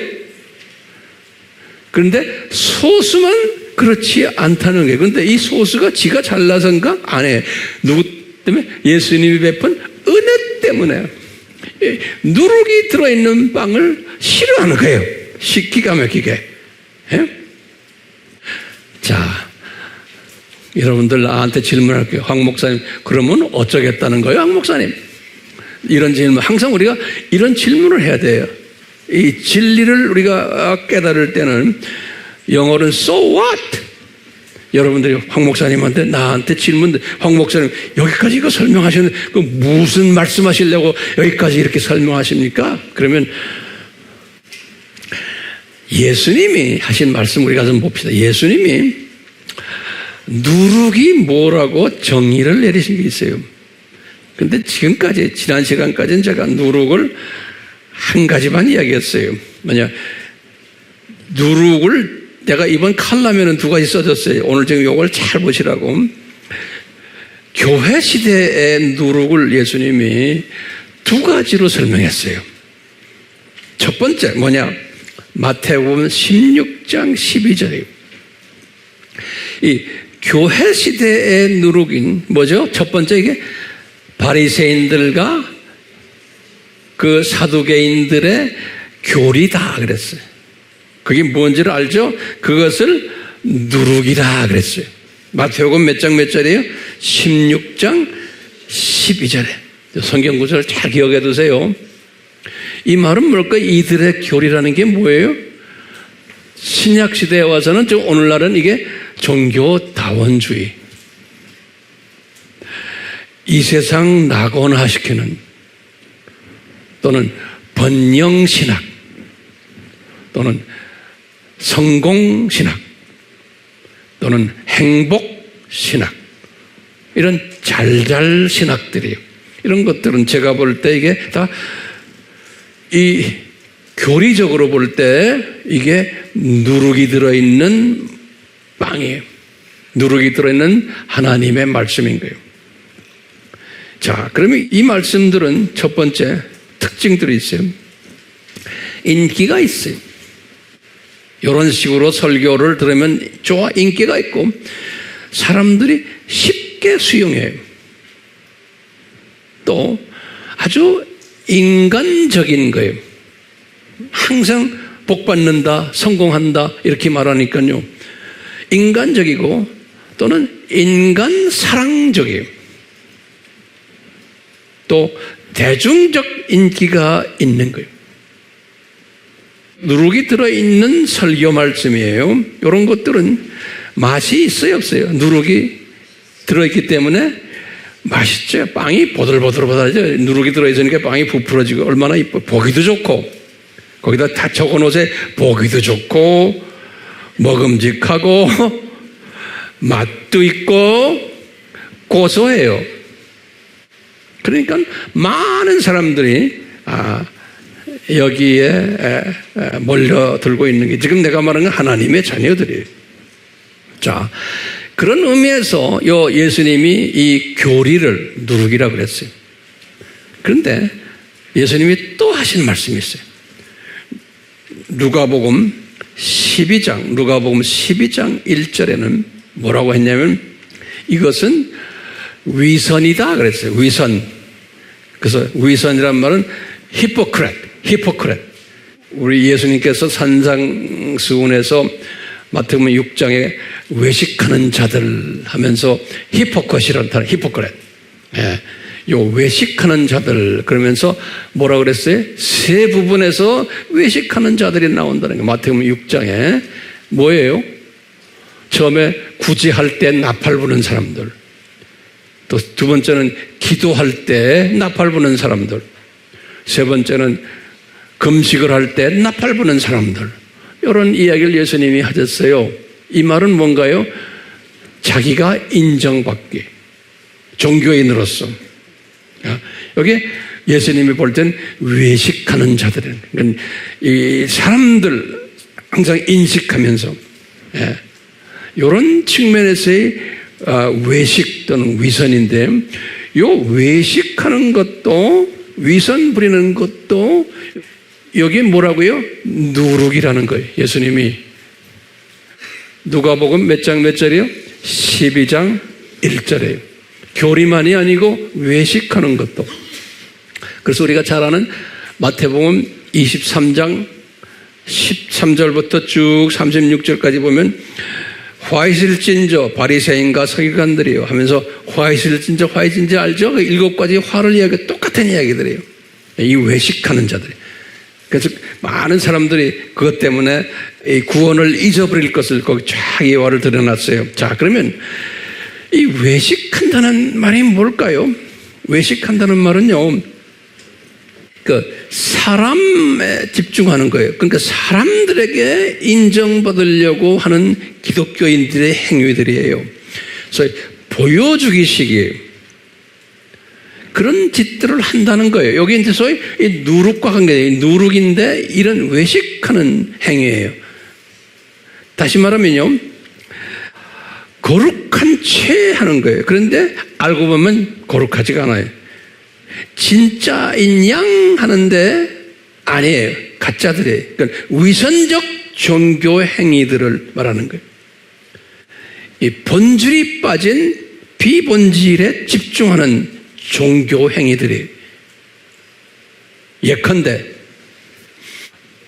S1: 그런데 소수만 그렇지 않다는 거예요. 그런데 이 소수가 지가 잘나서인가? 아니에요. 누구 때문에? 예수님이 베푼 은혜 때문에 누룩이 들어있는 빵을 싫어하는 거예요. 기가 막히게. 예? 자, 여러분들 나한테 질문할게요. 황 목사님, 그러면 어쩌겠다는 거예요? 황 목사님. 이런 질문, 항상 우리가 이런 질문을 해야 돼요. 이 진리를 우리가 깨달을 때는 영어로는 so what? 여러분들이 황 목사님한테 나한테 질문, 황 목사님 여기까지 이거 설명하셨는데 그 무슨 말씀하시려고 여기까지 이렇게 설명하십니까? 그러면 예수님이 하신 말씀 우리가 좀 봅시다. 예수님이 누룩이 뭐라고 정의를 내리신 게 있어요. 근데 지금까지, 지난 시간까지는 제가 누룩을 한 가지만 이야기했어요. 뭐냐, 누룩을 내가 이번 칼럼에는 두 가지 써줬어요. 오늘 지금 이걸 잘 보시라고. 교회 시대의 누룩을 예수님이 두 가지로 설명했어요. 첫 번째 뭐냐, 마태복음 16장 12절이에요. 이 교회 시대의 누룩인 뭐죠? 첫 번째 이게 바리새인들과 그 사두개인들의 교리다 그랬어요. 그게 뭔지를 알죠? 그것을 누룩이라 그랬어요. 마태복음 몇 장 몇 절이에요? 16장 12절에. 성경 구절을 잘 기억해 두세요. 이 말은 뭘까요? 이들의 교리라는 게 뭐예요? 신약 시대에 와서는 좀 오늘날은 이게 종교다원주의, 이 세상 낙원화시키는, 또는 번영신학, 또는 성공신학, 또는 행복신학, 이런 잘잘 신학들이에요. 이런 것들은 제가 볼 때 이게 다 이 교리적으로 볼 때 이게 누룩이 들어있는 빵이에요. 누룩이 들어있는 하나님의 말씀인 거예요. 자, 그러면 이 말씀들은 첫 번째 특징들이 있어요. 인기가 있어요. 이런 식으로 설교를 들으면 좋아, 인기가 있고 사람들이 쉽게 수용해요. 또 아주 인간적인 거예요. 항상 복 받는다, 성공한다 이렇게 말하니까요. 인간적이고 또는 인간 사랑적이에요. 또 대중적 인기가 있는 거예요. 누룩이 들어있는 설교 말씀이에요. 이런 것들은 맛이 있어요, 없어요? 누룩이 들어있기 때문에 맛있죠. 빵이 보들보들하죠. 누룩이 들어있으니까 빵이 부풀어지고 얼마나 이뻐. 보기도 좋고, 거기다 다 적어놓으세요. 보기도 좋고, 먹음직하고, 맛도 있고, 고소해요. 그러니까 많은 사람들이 여기에 몰려들고 있는 게 지금 내가 말하는 건 하나님의 자녀들이에요. 자, 그런 의미에서 예수님이 이 교리를 누룩이라고 그랬어요. 그런데 예수님이 또 하신 말씀이 있어요. 누가복음 12장 1절에는 뭐라고 했냐면 이것은 위선이다 그랬어요. 위선. 그래서 위선이란 말은 히포크렛. 우리 예수님께서 산상수훈에서 마태복음 6장에 외식하는 자들 하면서 히포크렛이라는 단어, 히포크렛. 예. 요 외식하는 자들 그러면서 뭐라 그랬어요? 세 부분에서 외식하는 자들이 나온다는 거. 마태복음 6장에 뭐예요? 처음에 구제할 때 나팔 부는 사람들. 또 두 번째는 기도할 때 나팔 부는 사람들. 세 번째는 금식을 할 때 나팔 부는 사람들. 이런 이야기를 예수님이 하셨어요. 이 말은 뭔가요? 자기가 인정받기. 종교인으로서. 여기 예수님이 볼 땐 외식하는 자들은 그러니까 이 사람들 항상 인식하면서 이런 측면에서의 외식 또는 위선인데 요 외식하는 것도 위선 부리는 것도 여기 뭐라고요? 누룩이라는 거예요. 예수님이 누가복음 몇 장 몇 절이요? 12장 1절이에요. 교리만이 아니고 외식하는 것도. 그래서 우리가 잘 아는 마태복음 23장 13절부터 쭉 36절까지 보면 화이실진저 바리새인과 서기관들이요 하면서 화이실진저 알죠? 그 7가지 화를 이야기 똑같은 이야기들이에요. 이 외식하는 자들이. 그래서 많은 사람들이 그것 때문에 이 구원을 잊어버릴 것을 거기 쫙 예화를 드러났어요. 자, 그러면 이 외식한다는 말이 뭘까요? 외식한다는 말은요, 사람에 집중하는 거예요. 그러니까 사람들에게 인정받으려고 하는 기독교인들의 행위들이에요. 그래서 보여주기식이에요. 그런 짓들을 한다는 거예요. 여기 이제 소위 이 누룩과 관계돼요. 누룩인데 이런 외식하는 행위예요. 다시 말하면요, 거룩한 채 하는 거예요. 그런데 알고 보면 거룩하지가 않아요. 진짜인 양 하는데 아니에요. 가짜들이에요. 그러니까 위선적 종교 행위들을 말하는 거예요. 이 본질이 빠진 비본질에 집중하는 종교 행위들이에요. 예컨대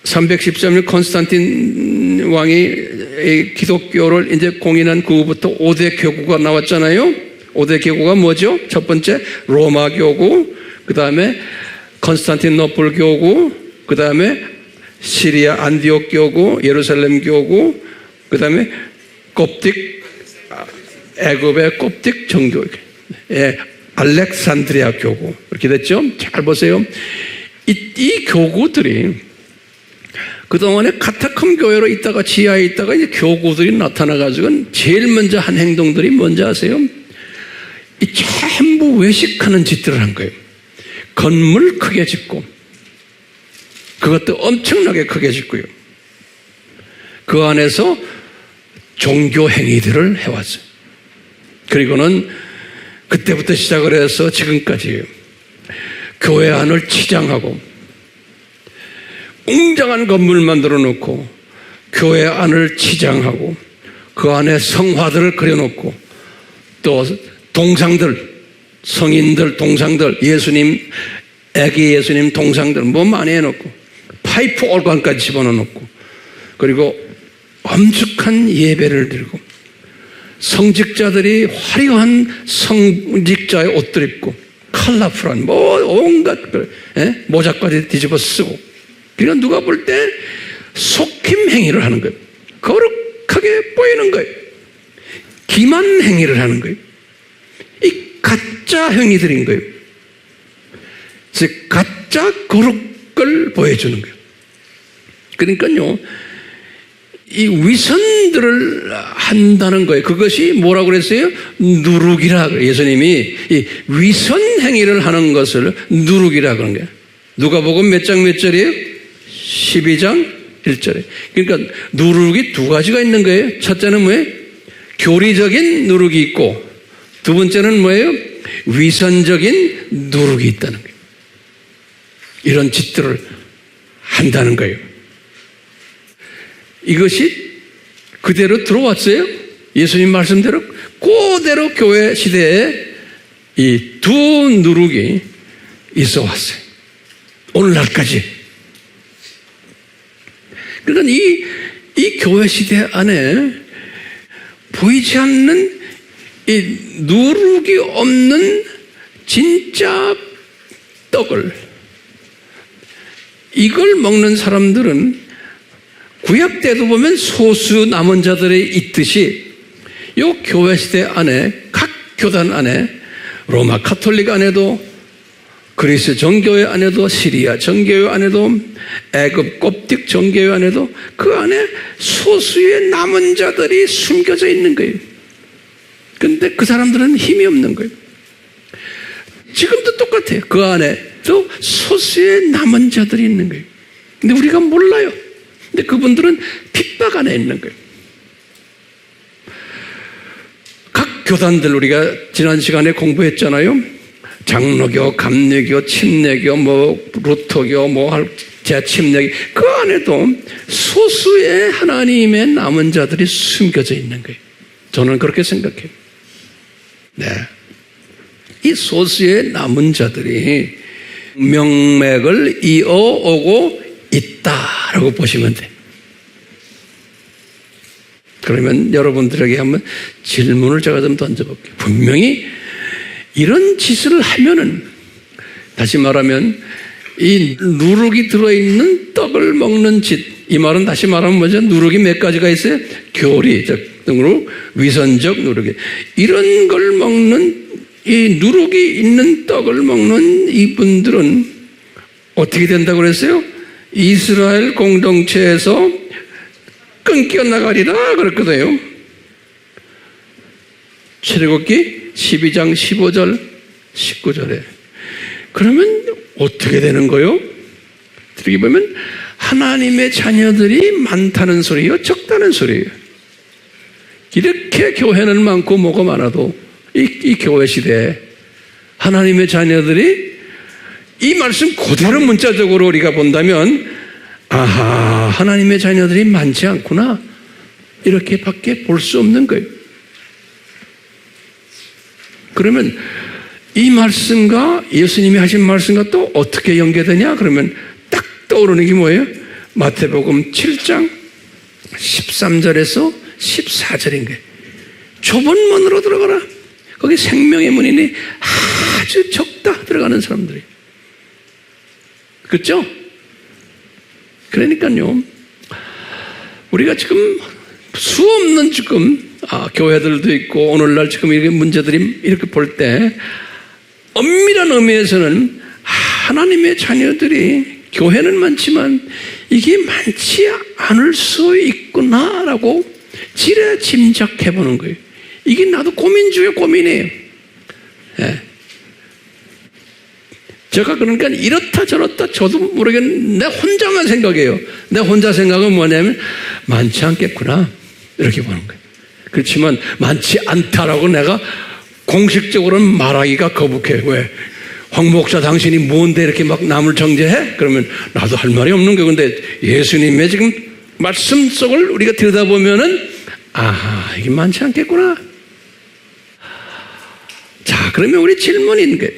S1: 313년 콘스탄틴 왕이 기독교를 이제 공인한 그 후부터 5대 교구가 나왔잖아요. 5대 교구가 뭐죠? 첫 번째 로마 교구, 그 다음에 콘스탄티노플 교구, 그 다음에 시리아 안디옥 교구, 예루살렘 교구, 그 다음에 애굽의 koptic 정교, 알렉산드리아 교구. 이렇게 됐죠? 잘 보세요. 이 교구들이 그동안에 카타콤 교회로 있다가 지하에 있다가 이제 교구들이 나타나가지고 제일 먼저 한 행동들이 뭔지 아세요? 이 전부 외식하는 짓들을 한 거예요. 건물 크게 짓고, 그것도 엄청나게 크게 짓고요. 그 안에서 종교 행위들을 해왔어요. 그리고는 그때부터 시작을 해서 지금까지 교회 안을 치장하고 웅장한 건물 만들어 놓고 교회 안을 치장하고 그 안에 성화들을 그려놓고 또 동상들, 성인들 동상들, 예수님, 애기 예수님 동상들 뭐 많이 해놓고 파이프 organ까지 집어넣어놓고 그리고 엄숙한 예배를 드리고 성직자들이 화려한 성직자의 옷들 입고 컬러풀한 온갖 모자까지 뒤집어 쓰고, 그러니까 누가 볼 때 속임 행위를 하는 거예요. 거룩하게 보이는 거예요. 기만 행위를 하는 거예요. 이 가짜 행위들인 거예요. 즉 가짜 거룩을 보여주는 거예요. 그러니까요, 이 위선들을 한다는 거예요. 그것이 뭐라고 그랬어요? 누룩이라 그래요. 예수님이 이 위선 행위를 하는 것을 누룩이라 그런 거예요. 누가복음 몇 장 몇 절이에요? 12장 1절에. 그러니까 누룩이 두 가지가 있는 거예요. 첫째는 뭐예요? 교리적인 누룩이 있고, 두 번째는 뭐예요? 위선적인 누룩이 있다는 거예요. 이런 짓들을 한다는 거예요. 이것이 그대로 들어왔어요. 예수님 말씀대로 그대로 교회 시대에 이 두 누룩이 있어 왔어요. 오늘날까지. 그러니까 이 교회 시대 안에 보이지 않는 이 누룩이 없는 진짜 떡을, 이걸 먹는 사람들은 구약 때도 보면 소수 남은 자들이 있듯이 이 교회 시대 안에 각 교단 안에 로마 카톨릭 안에도 그리스 정교회 안에도 시리아 정교회 안에도 애굽 곱딕 정교회 안에도 그 안에 소수의 남은 자들이 숨겨져 있는 거예요. 그런데 그 사람들은 힘이 없는 거예요. 지금도 똑같아요. 그 안에 또 소수의 남은 자들이 있는 거예요. 근데 우리가 몰라요. 근데 그분들은 핍박 안에 있는 거예요. 각 교단들 우리가 지난 시간에 공부했잖아요. 장로교, 감리교, 침례교, 루터교, 재침례교, 그 안에도 소수의 하나님의 남은 자들이 숨겨져 있는 거예요. 저는 그렇게 생각해요. 네. 이 소수의 남은 자들이 명맥을 이어오고 있다라고 보시면 돼요. 그러면 여러분들에게 한번 질문을 제가 좀 던져볼게요. 분명히 이런 짓을 하면은, 다시 말하면 이 누룩이 들어있는 떡을 먹는 짓, 이 말은 다시 말하면 뭐죠? 누룩이 몇 가지가 있어요? 교리, 즉 등으로 위선적 누룩이, 이런 걸 먹는, 이 누룩이 있는 떡을 먹는 이분들은 어떻게 된다고 그랬어요? 이스라엘 공동체에서 끊겨 나가리라 그랬거든요. 출애굽기 12장 15절 19절에. 그러면 어떻게 되는 거요? 이렇게 보면 하나님의 자녀들이 많다는 소리예요, 적다는 소리예요. 이렇게 교회는 많고 뭐가 많아도 이 교회 시대에 하나님의 자녀들이, 이 말씀 그대로 문자적으로 우리가 본다면, 아하, 하나님의 자녀들이 많지 않구나, 이렇게밖에 볼 수 없는 거예요. 그러면 이 말씀과 예수님이 하신 말씀과 또 어떻게 연계되냐? 그러면 딱 떠오르는 게 뭐예요? 마태복음 7장 13절에서 14절인 거예요. 좁은 문으로 들어가라. 거기 생명의 문이니 아주 적다 들어가는 사람들이. 그렇죠? 그러니까요, 우리가 지금 수없는 지금 교회들도 있고 오늘날 지금 이렇게 문제들이 이렇게 볼 때 엄밀한 의미에서는 하나님의 자녀들이 교회는 많지만 이게 많지 않을 수 있구나라고 지레 짐작해 보는 거예요. 이게 나도 고민 중에 고민이에요. 예. 제가 그러니까 이렇다 저렇다 저도 모르겠는데 내 혼자만 생각해요. 내 혼자 생각은 뭐냐면 많지 않겠구나 이렇게 보는 거예요. 그렇지만 많지 않다라고 내가 공식적으로는 말하기가 거북해. 왜? 황 목사 당신이 뭔데 이렇게 막 남을 정죄해? 그러면 나도 할 말이 없는 거예요. 근데 예수님의 지금 말씀 속을 우리가 들여다보면은 아하, 이게 많지 않겠구나. 자, 그러면 우리 질문이 있는 거예요.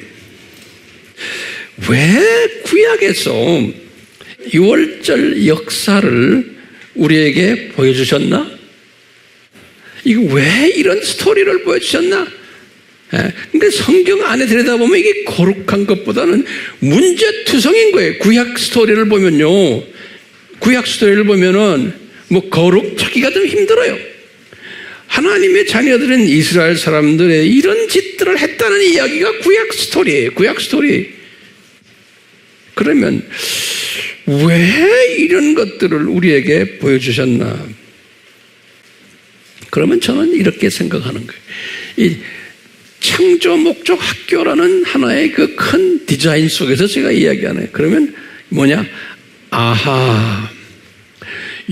S1: 왜 구약에서 유월절 역사를 우리에게 보여주셨나? 이거 왜 이런 스토리를 보여주셨나? 근데 성경 안에 들여다보면 이게 거룩한 것보다는 문제투성인 거예요. 구약 스토리를 보면요. 구약 스토리를 보면은 뭐 거룩 찾기가 좀 힘들어요. 하나님의 자녀들은 이스라엘 사람들의 이런 짓들을 했다는 이야기가 구약 스토리예요. 구약 스토리. 그러면 왜 이런 것들을 우리에게 보여주셨나? 그러면 저는 이렇게 생각하는 거예요. 이 창조 목적 학교라는 하나의 그 큰 디자인 속에서 제가 이야기하네요. 그러면 뭐냐? 아하,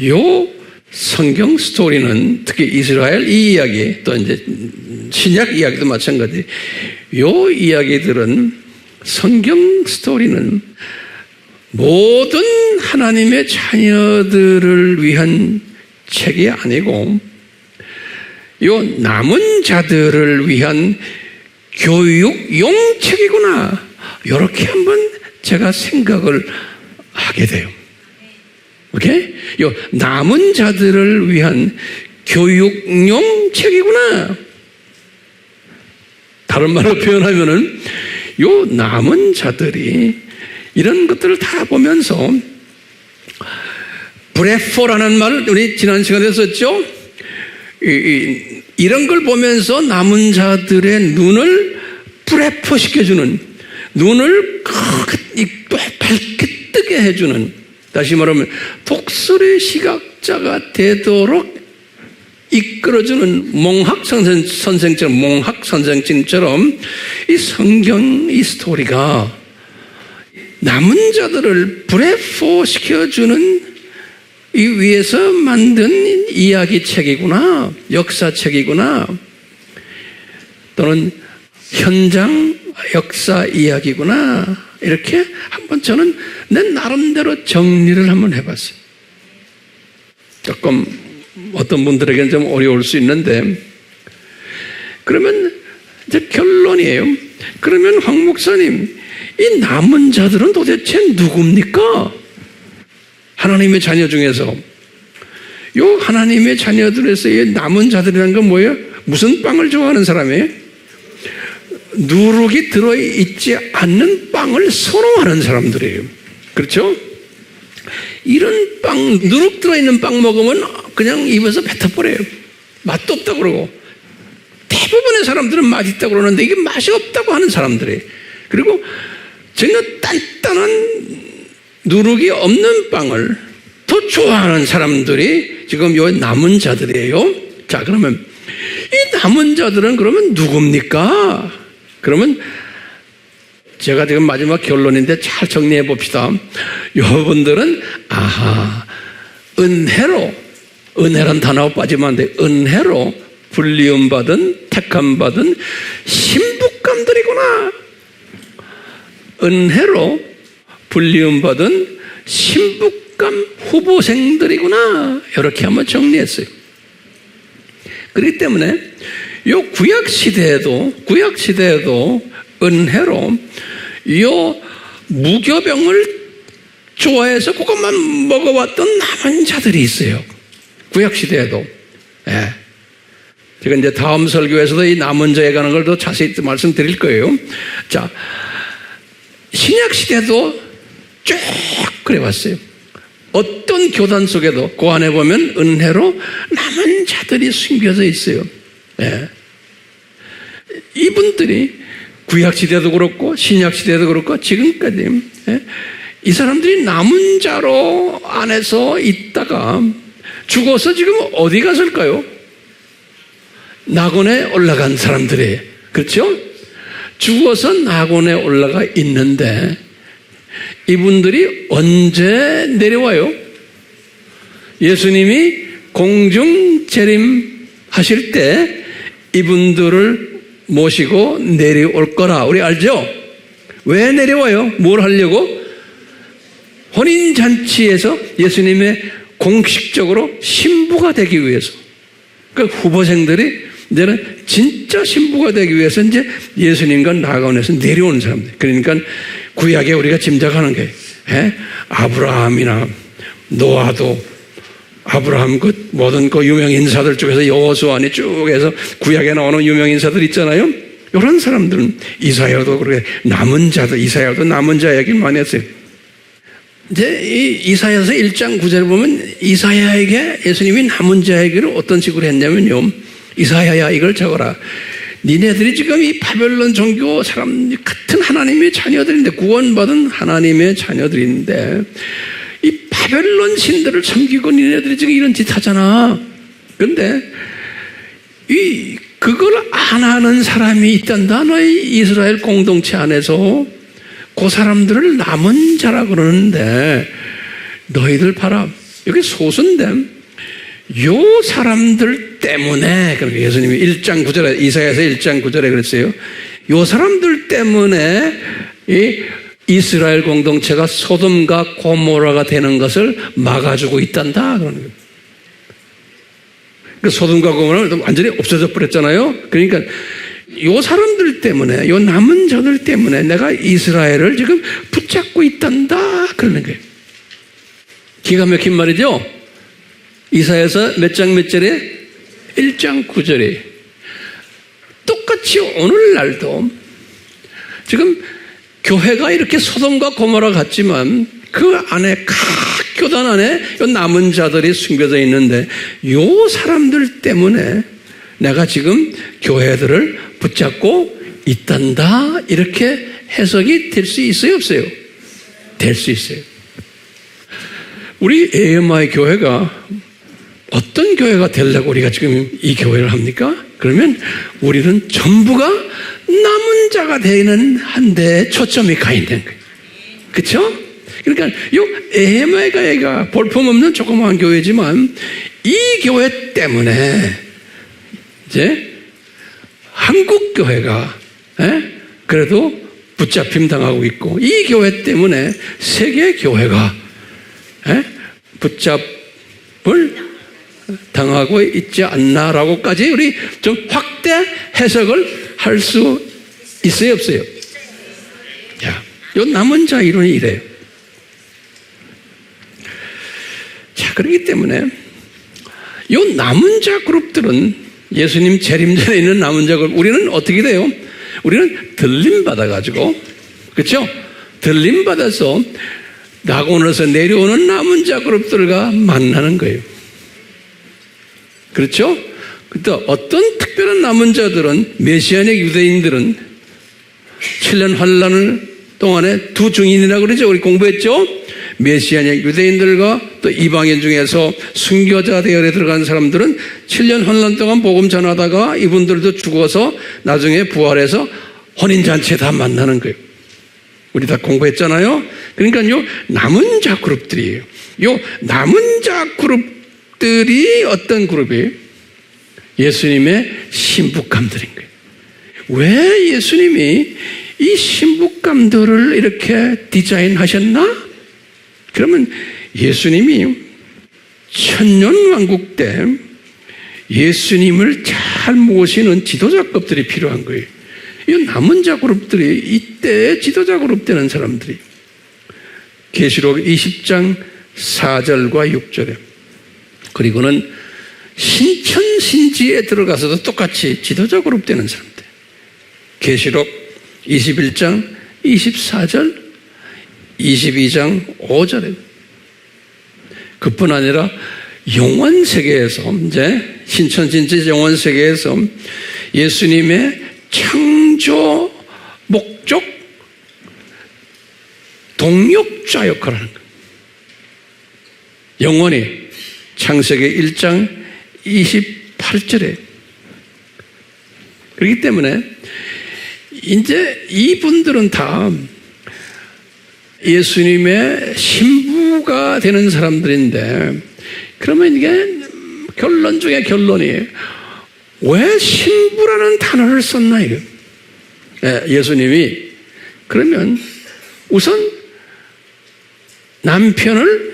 S1: 요 성경 스토리는 특히 이스라엘 이 이야기, 또 이제 신약 이야기도 마찬가지. 요 이야기들은 성경 스토리는 모든 하나님의 자녀들을 위한 책이 아니고 요 남은 자들을 위한 교육용 책이구나. 이렇게 한번 제가 생각을 하게 돼요. 오케이? 요 남은 자들을 위한 교육용 책이구나. 다른 말로 표현하면은 요 남은 자들이 이런 것들을 다 보면서 브레포라는 말을 우리 지난 시간에 썼죠? 이런 걸 보면서 남은 자들의 눈을 브레포시켜주는, 눈을 밝게 뜨게 해주는, 다시 말하면 독설의 시각자가 되도록 이끌어주는 몽학 선생처럼, 몽학 선생님처럼 이 성경 이 스토리가 남은 자들을 브레포 시켜주는 이 위에서 만든 이야기 책이구나, 역사책이구나, 또는 현장 역사 이야기구나, 이렇게 한번 저는 내 나름대로 정리를 한번 해봤어요. 조금 어떤 분들에게는 좀 어려울 수 있는데, 그러면 이제 결론이에요. 그러면 황 목사님, 이 남은 자들은 도대체 누굽니까? 하나님의 자녀 중에서. 요 하나님의 자녀들에서 이 남은 자들이라는 건 뭐예요? 무슨 빵을 좋아하는 사람이에요? 누룩이 들어있지 않는 빵을 선호하는 사람들이에요. 그렇죠? 이런 빵, 누룩 들어있는 빵 먹으면 그냥 입에서 뱉어버려요. 맛도 없다고 그러고. 대부분의 사람들은 맛있다고 그러는데 이게 맛이 없다고 하는 사람들이에요. 그리고 전혀 단단한 누룩이 없는 빵을 더 좋아하는 사람들이 지금 요 남은 자들이에요. 자, 그러면 이 남은 자들은 그러면 누굽니까? 그러면 제가 지금 마지막 결론인데 잘 정리해 봅시다. 여러분들은 아하, 은혜란 단어가 빠지면 안 돼. 은혜로 불리움받은, 택함받은 신부감들이구나. 은혜로 불리움받은 신부감 후보생들이구나. 이렇게 한번 정리했어요. 그렇기 때문에 요 구약시대에도 은혜로 요 무교병을 좋아해서 그것만 먹어왔던 남은 자들이 있어요. 구약시대에도. 예. 제가 이제 다음 설교에서도 이 남은 자에 관한 걸 더 자세히 말씀드릴 거예요. 자, 신약시대도 쭉 그래왔어요. 어떤 교단 속에도 그 안에 보면 은혜로 남은 자들이 숨겨져 있어요. 예. 이분들이 구약시대도 그렇고 신약시대도 그렇고 지금까지 예. 이 사람들이 남은 자로 안에서 있다가 죽어서 지금 어디 갔을까요? 낙원에 올라간 사람들이에요. 그렇죠? 죽어서 낙원에 올라가 있는데 이분들이 언제 내려와요? 예수님이 공중 재림하실 때 이분들을 모시고 내려올 거라 우리 알죠? 왜 내려와요? 뭘 하려고? 혼인잔치에서 예수님의 공식적으로 신부가 되기 위해서. 그러니까 후보생들이 이제는 진짜 신부가 되기 위해서 이제 예수님과 낙원에서 내려오는 사람들. 그러니까 구약에 우리가 짐작하는 게 아브라함이나 노아도 아브라함 모든 유명 인사들 중에서 여호수아니 쭉 해서 구약에 나오는 유명 인사들 있잖아요. 이런 사람들은 이사야도 그렇게 남은 자들, 이사야도 남은 자 얘기를 많이 했어요. 이제 이 이사야서 1장 9절을 보면 이사야에게 예수님이 남은 자에게를 어떤 식으로 했냐면요. 이사야야 이걸 적어라. 니네들이 지금 이 바벨론 종교 사람 같은 하나님의 자녀들인데, 구원받은 하나님의 자녀들인데 이 바벨론 신들을 섬기고 니네들이 지금 이런 짓 하잖아. 그런데 그걸 안 하는 사람이 있단다. 너희 이스라엘 공동체 안에서 그 사람들을 남은 자라 그러는데, 너희들 봐라. 여기 소수인데 요 사람들 때문에, 그러니까 예수님이 1장 9절에, 이사야서 1장 9절에 그랬어요. 요 사람들 때문에 이 이스라엘 공동체가 소돔과 고모라가 되는 것을 막아주고 있단다 그러는 거예요. 그 소돔과 고모라는 완전히 없어져 버렸잖아요. 그러니까 요 사람들 때문에, 요 남은 자들 때문에 내가 이스라엘을 지금 붙잡고 있단다 그러는 거예요. 기가 막힌 말이죠. 이사야서 몇 장 몇 절에? 1장 9절에 똑같이 오늘날도 지금 교회가 이렇게 소돔과 고모라 같지만 그 안에 각 교단 안에 요 남은 자들이 숨겨져 있는데, 요 사람들 때문에 내가 지금 교회들을 붙잡고 있단다, 이렇게 해석이 될 수 있어요, 없어요? 될 수 있어요. 우리 AMI 교회가 어떤 교회가 되려고 우리가 지금 이 교회를 합니까? 그러면 우리는 전부가 남은 자가 되는 한 대에 초점이 가 있는 거예요. 그렇죠? 그러니까 이 AMI 교회가 볼품없는 조그마한 교회지만 이 교회 때문에 이제 한국 교회가 그래도 붙잡힘 당하고 있고, 이 교회 때문에 세계 교회가 붙잡을 당하고 있지 않나라고까지 우리 좀 확대 해석을 할 수 있어요, 없어요? 야, 요 남은 자 이론이 이래요. 자, 그렇기 때문에 요 남은 자 그룹들은, 예수님 재림 전에 있는 남은 자 그룹, 우리는 어떻게 돼요? 우리는 들림 받아가지고, 그렇죠? 들림 받아서 낙원에서 내려오는 남은 자 그룹들과 만나는 거예요. 그렇죠? 또 어떤 특별한 남은 자들은, 메시아닉 유대인들은 7년 환란 동안에 두 증인이라고 그러죠. 우리 공부했죠? 메시아닉 유대인들과 또 이방인 중에서 순교자 대열에 들어간 사람들은 7년 환란 동안 복음 전하다가 이분들도 죽어서 나중에 부활해서 혼인잔치에 다 만나는 거예요. 우리 다 공부했잖아요. 그러니까 요 남은 자 그룹들이에요. 요 남은 자 그룹들이 어떤 그룹이에요? 예수님의 신부감들인 거예요. 왜 예수님이 이 신부감들을 이렇게 디자인하셨나? 그러면 예수님이 천년왕국 때 예수님을 잘 모시는 지도자급들이 필요한 거예요. 이 남은 자 그룹들이 이때 지도자 그룹 되는 사람들이, 계시록 20장 4절과 6절에, 그리고는 신천신지에 들어가서도 똑같이 지도자 그룹 되는 사람들, 계시록 21장 24절 22장 5절에, 그뿐 아니라 영원세계에서, 이제 신천진지 영원세계에서 예수님의 창조 목적 동력자 역할을 하는 거예요. 영원히 창세기 1장 28절에. 그렇기 때문에 이제 이분들은 다 예수님의 신부가 되는 사람들인데, 그러면 이게 결론 중에 결론이, 왜 신부라는 단어를 썼나 이거? 예수님이 그러면 우선 남편을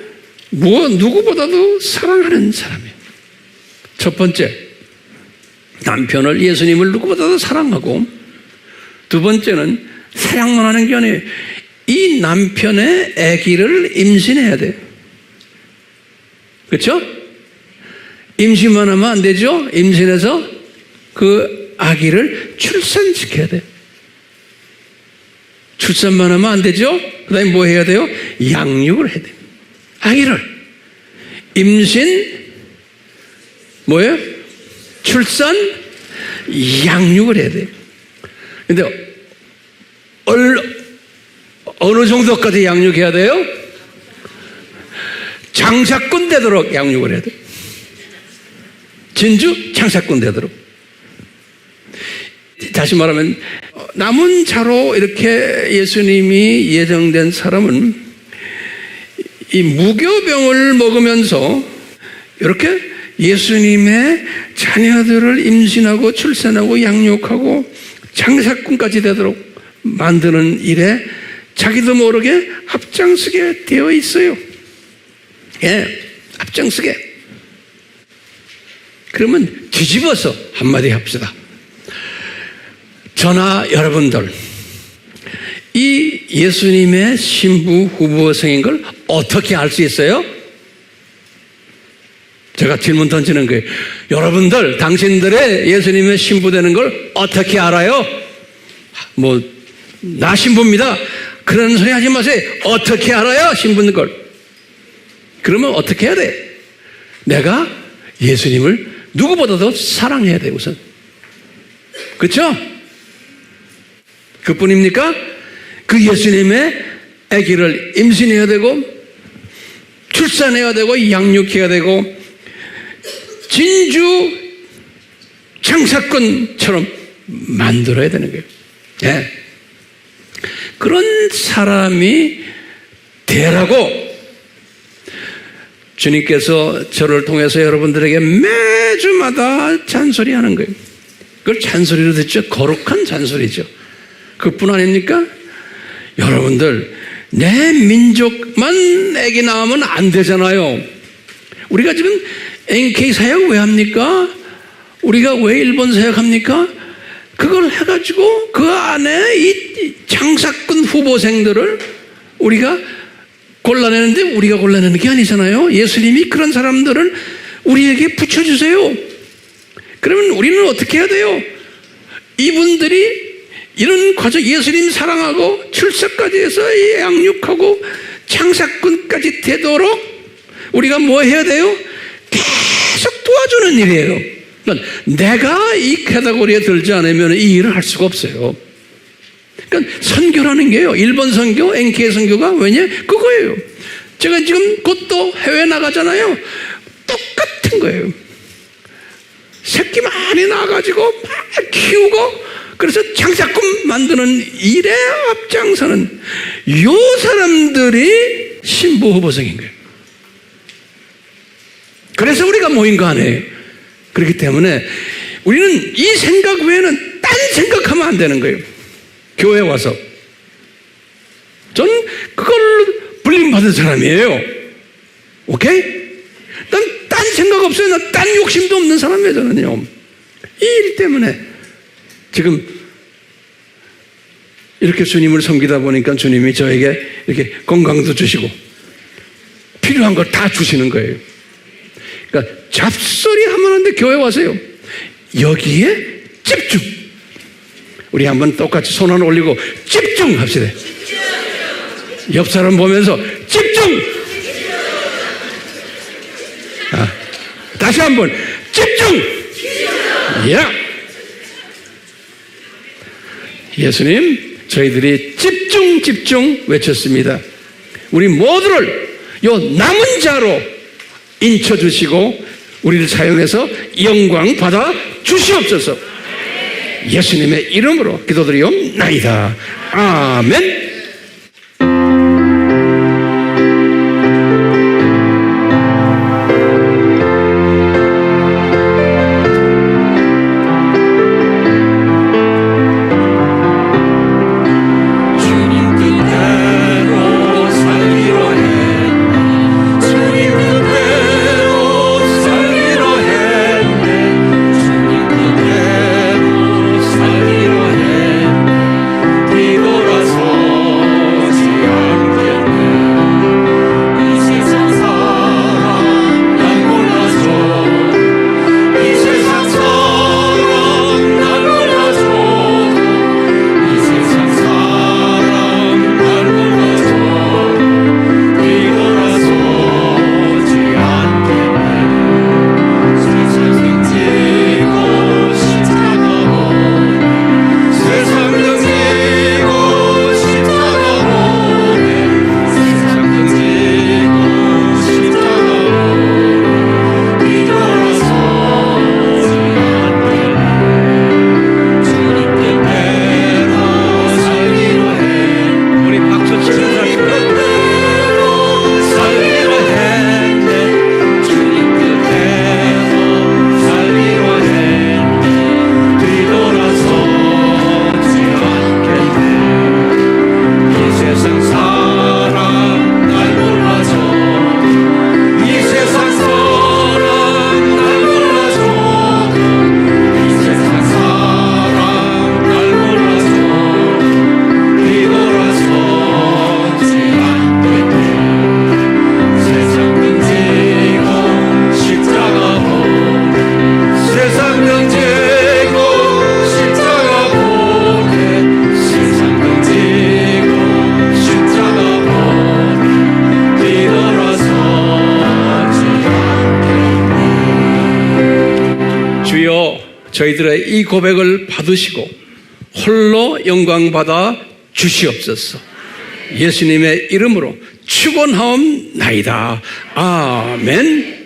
S1: 누구보다도 사랑하는 사람이에요. 첫 번째, 남편을, 예수님을 누구보다도 사랑하고, 두 번째는 사랑만 하는 게 아니에요. 이 남편의 아기를 임신해야 돼요. 그렇죠? 임신만 하면 안 되죠? 임신해서 그 아기를 출산시켜야 돼요. 출산만 하면 안 되죠? 그 다음에 뭐 해야 돼요? 양육을 해야 돼요. 아기를. 임신, 뭐예요? 출산, 양육을 해야 돼요. 근데 어느 정도까지 양육해야 돼요? 장사꾼 되도록 양육을 해야 돼요. 진주 장사꾼 되도록. 다시 말하면 남은 자로 이렇게 예수님이 예정된 사람은 이 무교병을 먹으면서 이렇게 예수님의 자녀들을 임신하고 출산하고 양육하고 장사꾼까지 되도록 만드는 일에 자기도 모르게 앞장서게 되어 있어요. 예, 앞장서게. 그러면 뒤집어서 한마디 합시다. 저나 여러분들, 이 예수님의 신부 후보생인 걸 어떻게 알 수 있어요? 제가 질문 던지는 거예요. 여러분들, 당신들의 예수님의 신부 되는 걸 어떻게 알아요? 나 신부입니다. 그런 소리 하지 마세요. 어떻게 알아요? 신부인 걸. 그러면 어떻게 해야 돼? 내가 예수님을 누구보다도 사랑해야 돼, 우선. 그렇죠? 그뿐입니까? 그 예수님의 아기를 임신해야 되고 출산해야 되고 양육해야 되고 진주 장사꾼처럼 만들어야 되는 거예요. 네. 그런 사람이 되라고 주님께서 저를 통해서 여러분들에게 매주마다 잔소리하는 거예요. 그걸 잔소리로 듣죠. 거룩한 잔소리죠. 그뿐 아닙니까? 여러분들, 내 민족만 애기 낳으면 안 되잖아요. 우리가 지금 NK 사역 왜 합니까? 우리가 왜 일본 사역합니까? 그걸 해가지고 그 안에 이 장사꾼 후보생들을 우리가 골라내는데 우리가 골라내는 게 아니잖아요. 예수님이 그런 사람들을 우리에게 붙여주세요. 그러면 우리는 어떻게 해야 돼요? 이분들이 이런 과정, 예수님 사랑하고 출산까지 해서 양육하고 장사꾼까지 되도록 우리가 뭐 해야 돼요? 계속 도와주는 일이에요. 그러니까 내가 이 카테고리에 들지 않으면 이 일을 할 수가 없어요. 그러니까 선교라는 게요. 일본 선교, NK 선교가 왜냐? 그거예요. 제가 지금 곧 또 해외 나가잖아요. 똑같은 거예요. 새끼 많이 낳아가지고 막 키우고 그래서 장사꾼 만드는 일에 앞장서는 요 사람들이 신부 후보생인 거예요. 그래서 우리가 모인 거 아니에요. 그렇기 때문에 우리는 이 생각 외에는 딴 생각하면 안 되는 거예요. 교회 와서. 전 그걸 불림받은 사람이에요. 오케이? 난 딴 생각 없어요. 난 딴 욕심도 없는 사람이에요, 저는요. 이 일 때문에. 지금 이렇게 주님을 섬기다 보니까 주님이 저에게 이렇게 건강도 주시고 필요한 걸 다 주시는 거예요. 그러니까 잡소리 하면 안 돼. 교회 와서요. 여기에 집중. 우리 한번 똑같이 손 하나 올리고 집중합시다. 옆 사람 보면서 집중. 다시 한번 집중. 야. 예수님, 저희들이 집중 외쳤습니다. 우리 모두를 요 남은 자로 인쳐주시고 우리를 사용해서 영광 받아 주시옵소서. 예수님의 이름으로 기도드리옵나이다. 아멘.
S2: 뒤돌아서
S1: 저희들의 이 고백을 받으시고 홀로 영광 받아 주시옵소서. 예수님의 이름으로 축원하옵나이다. 아멘.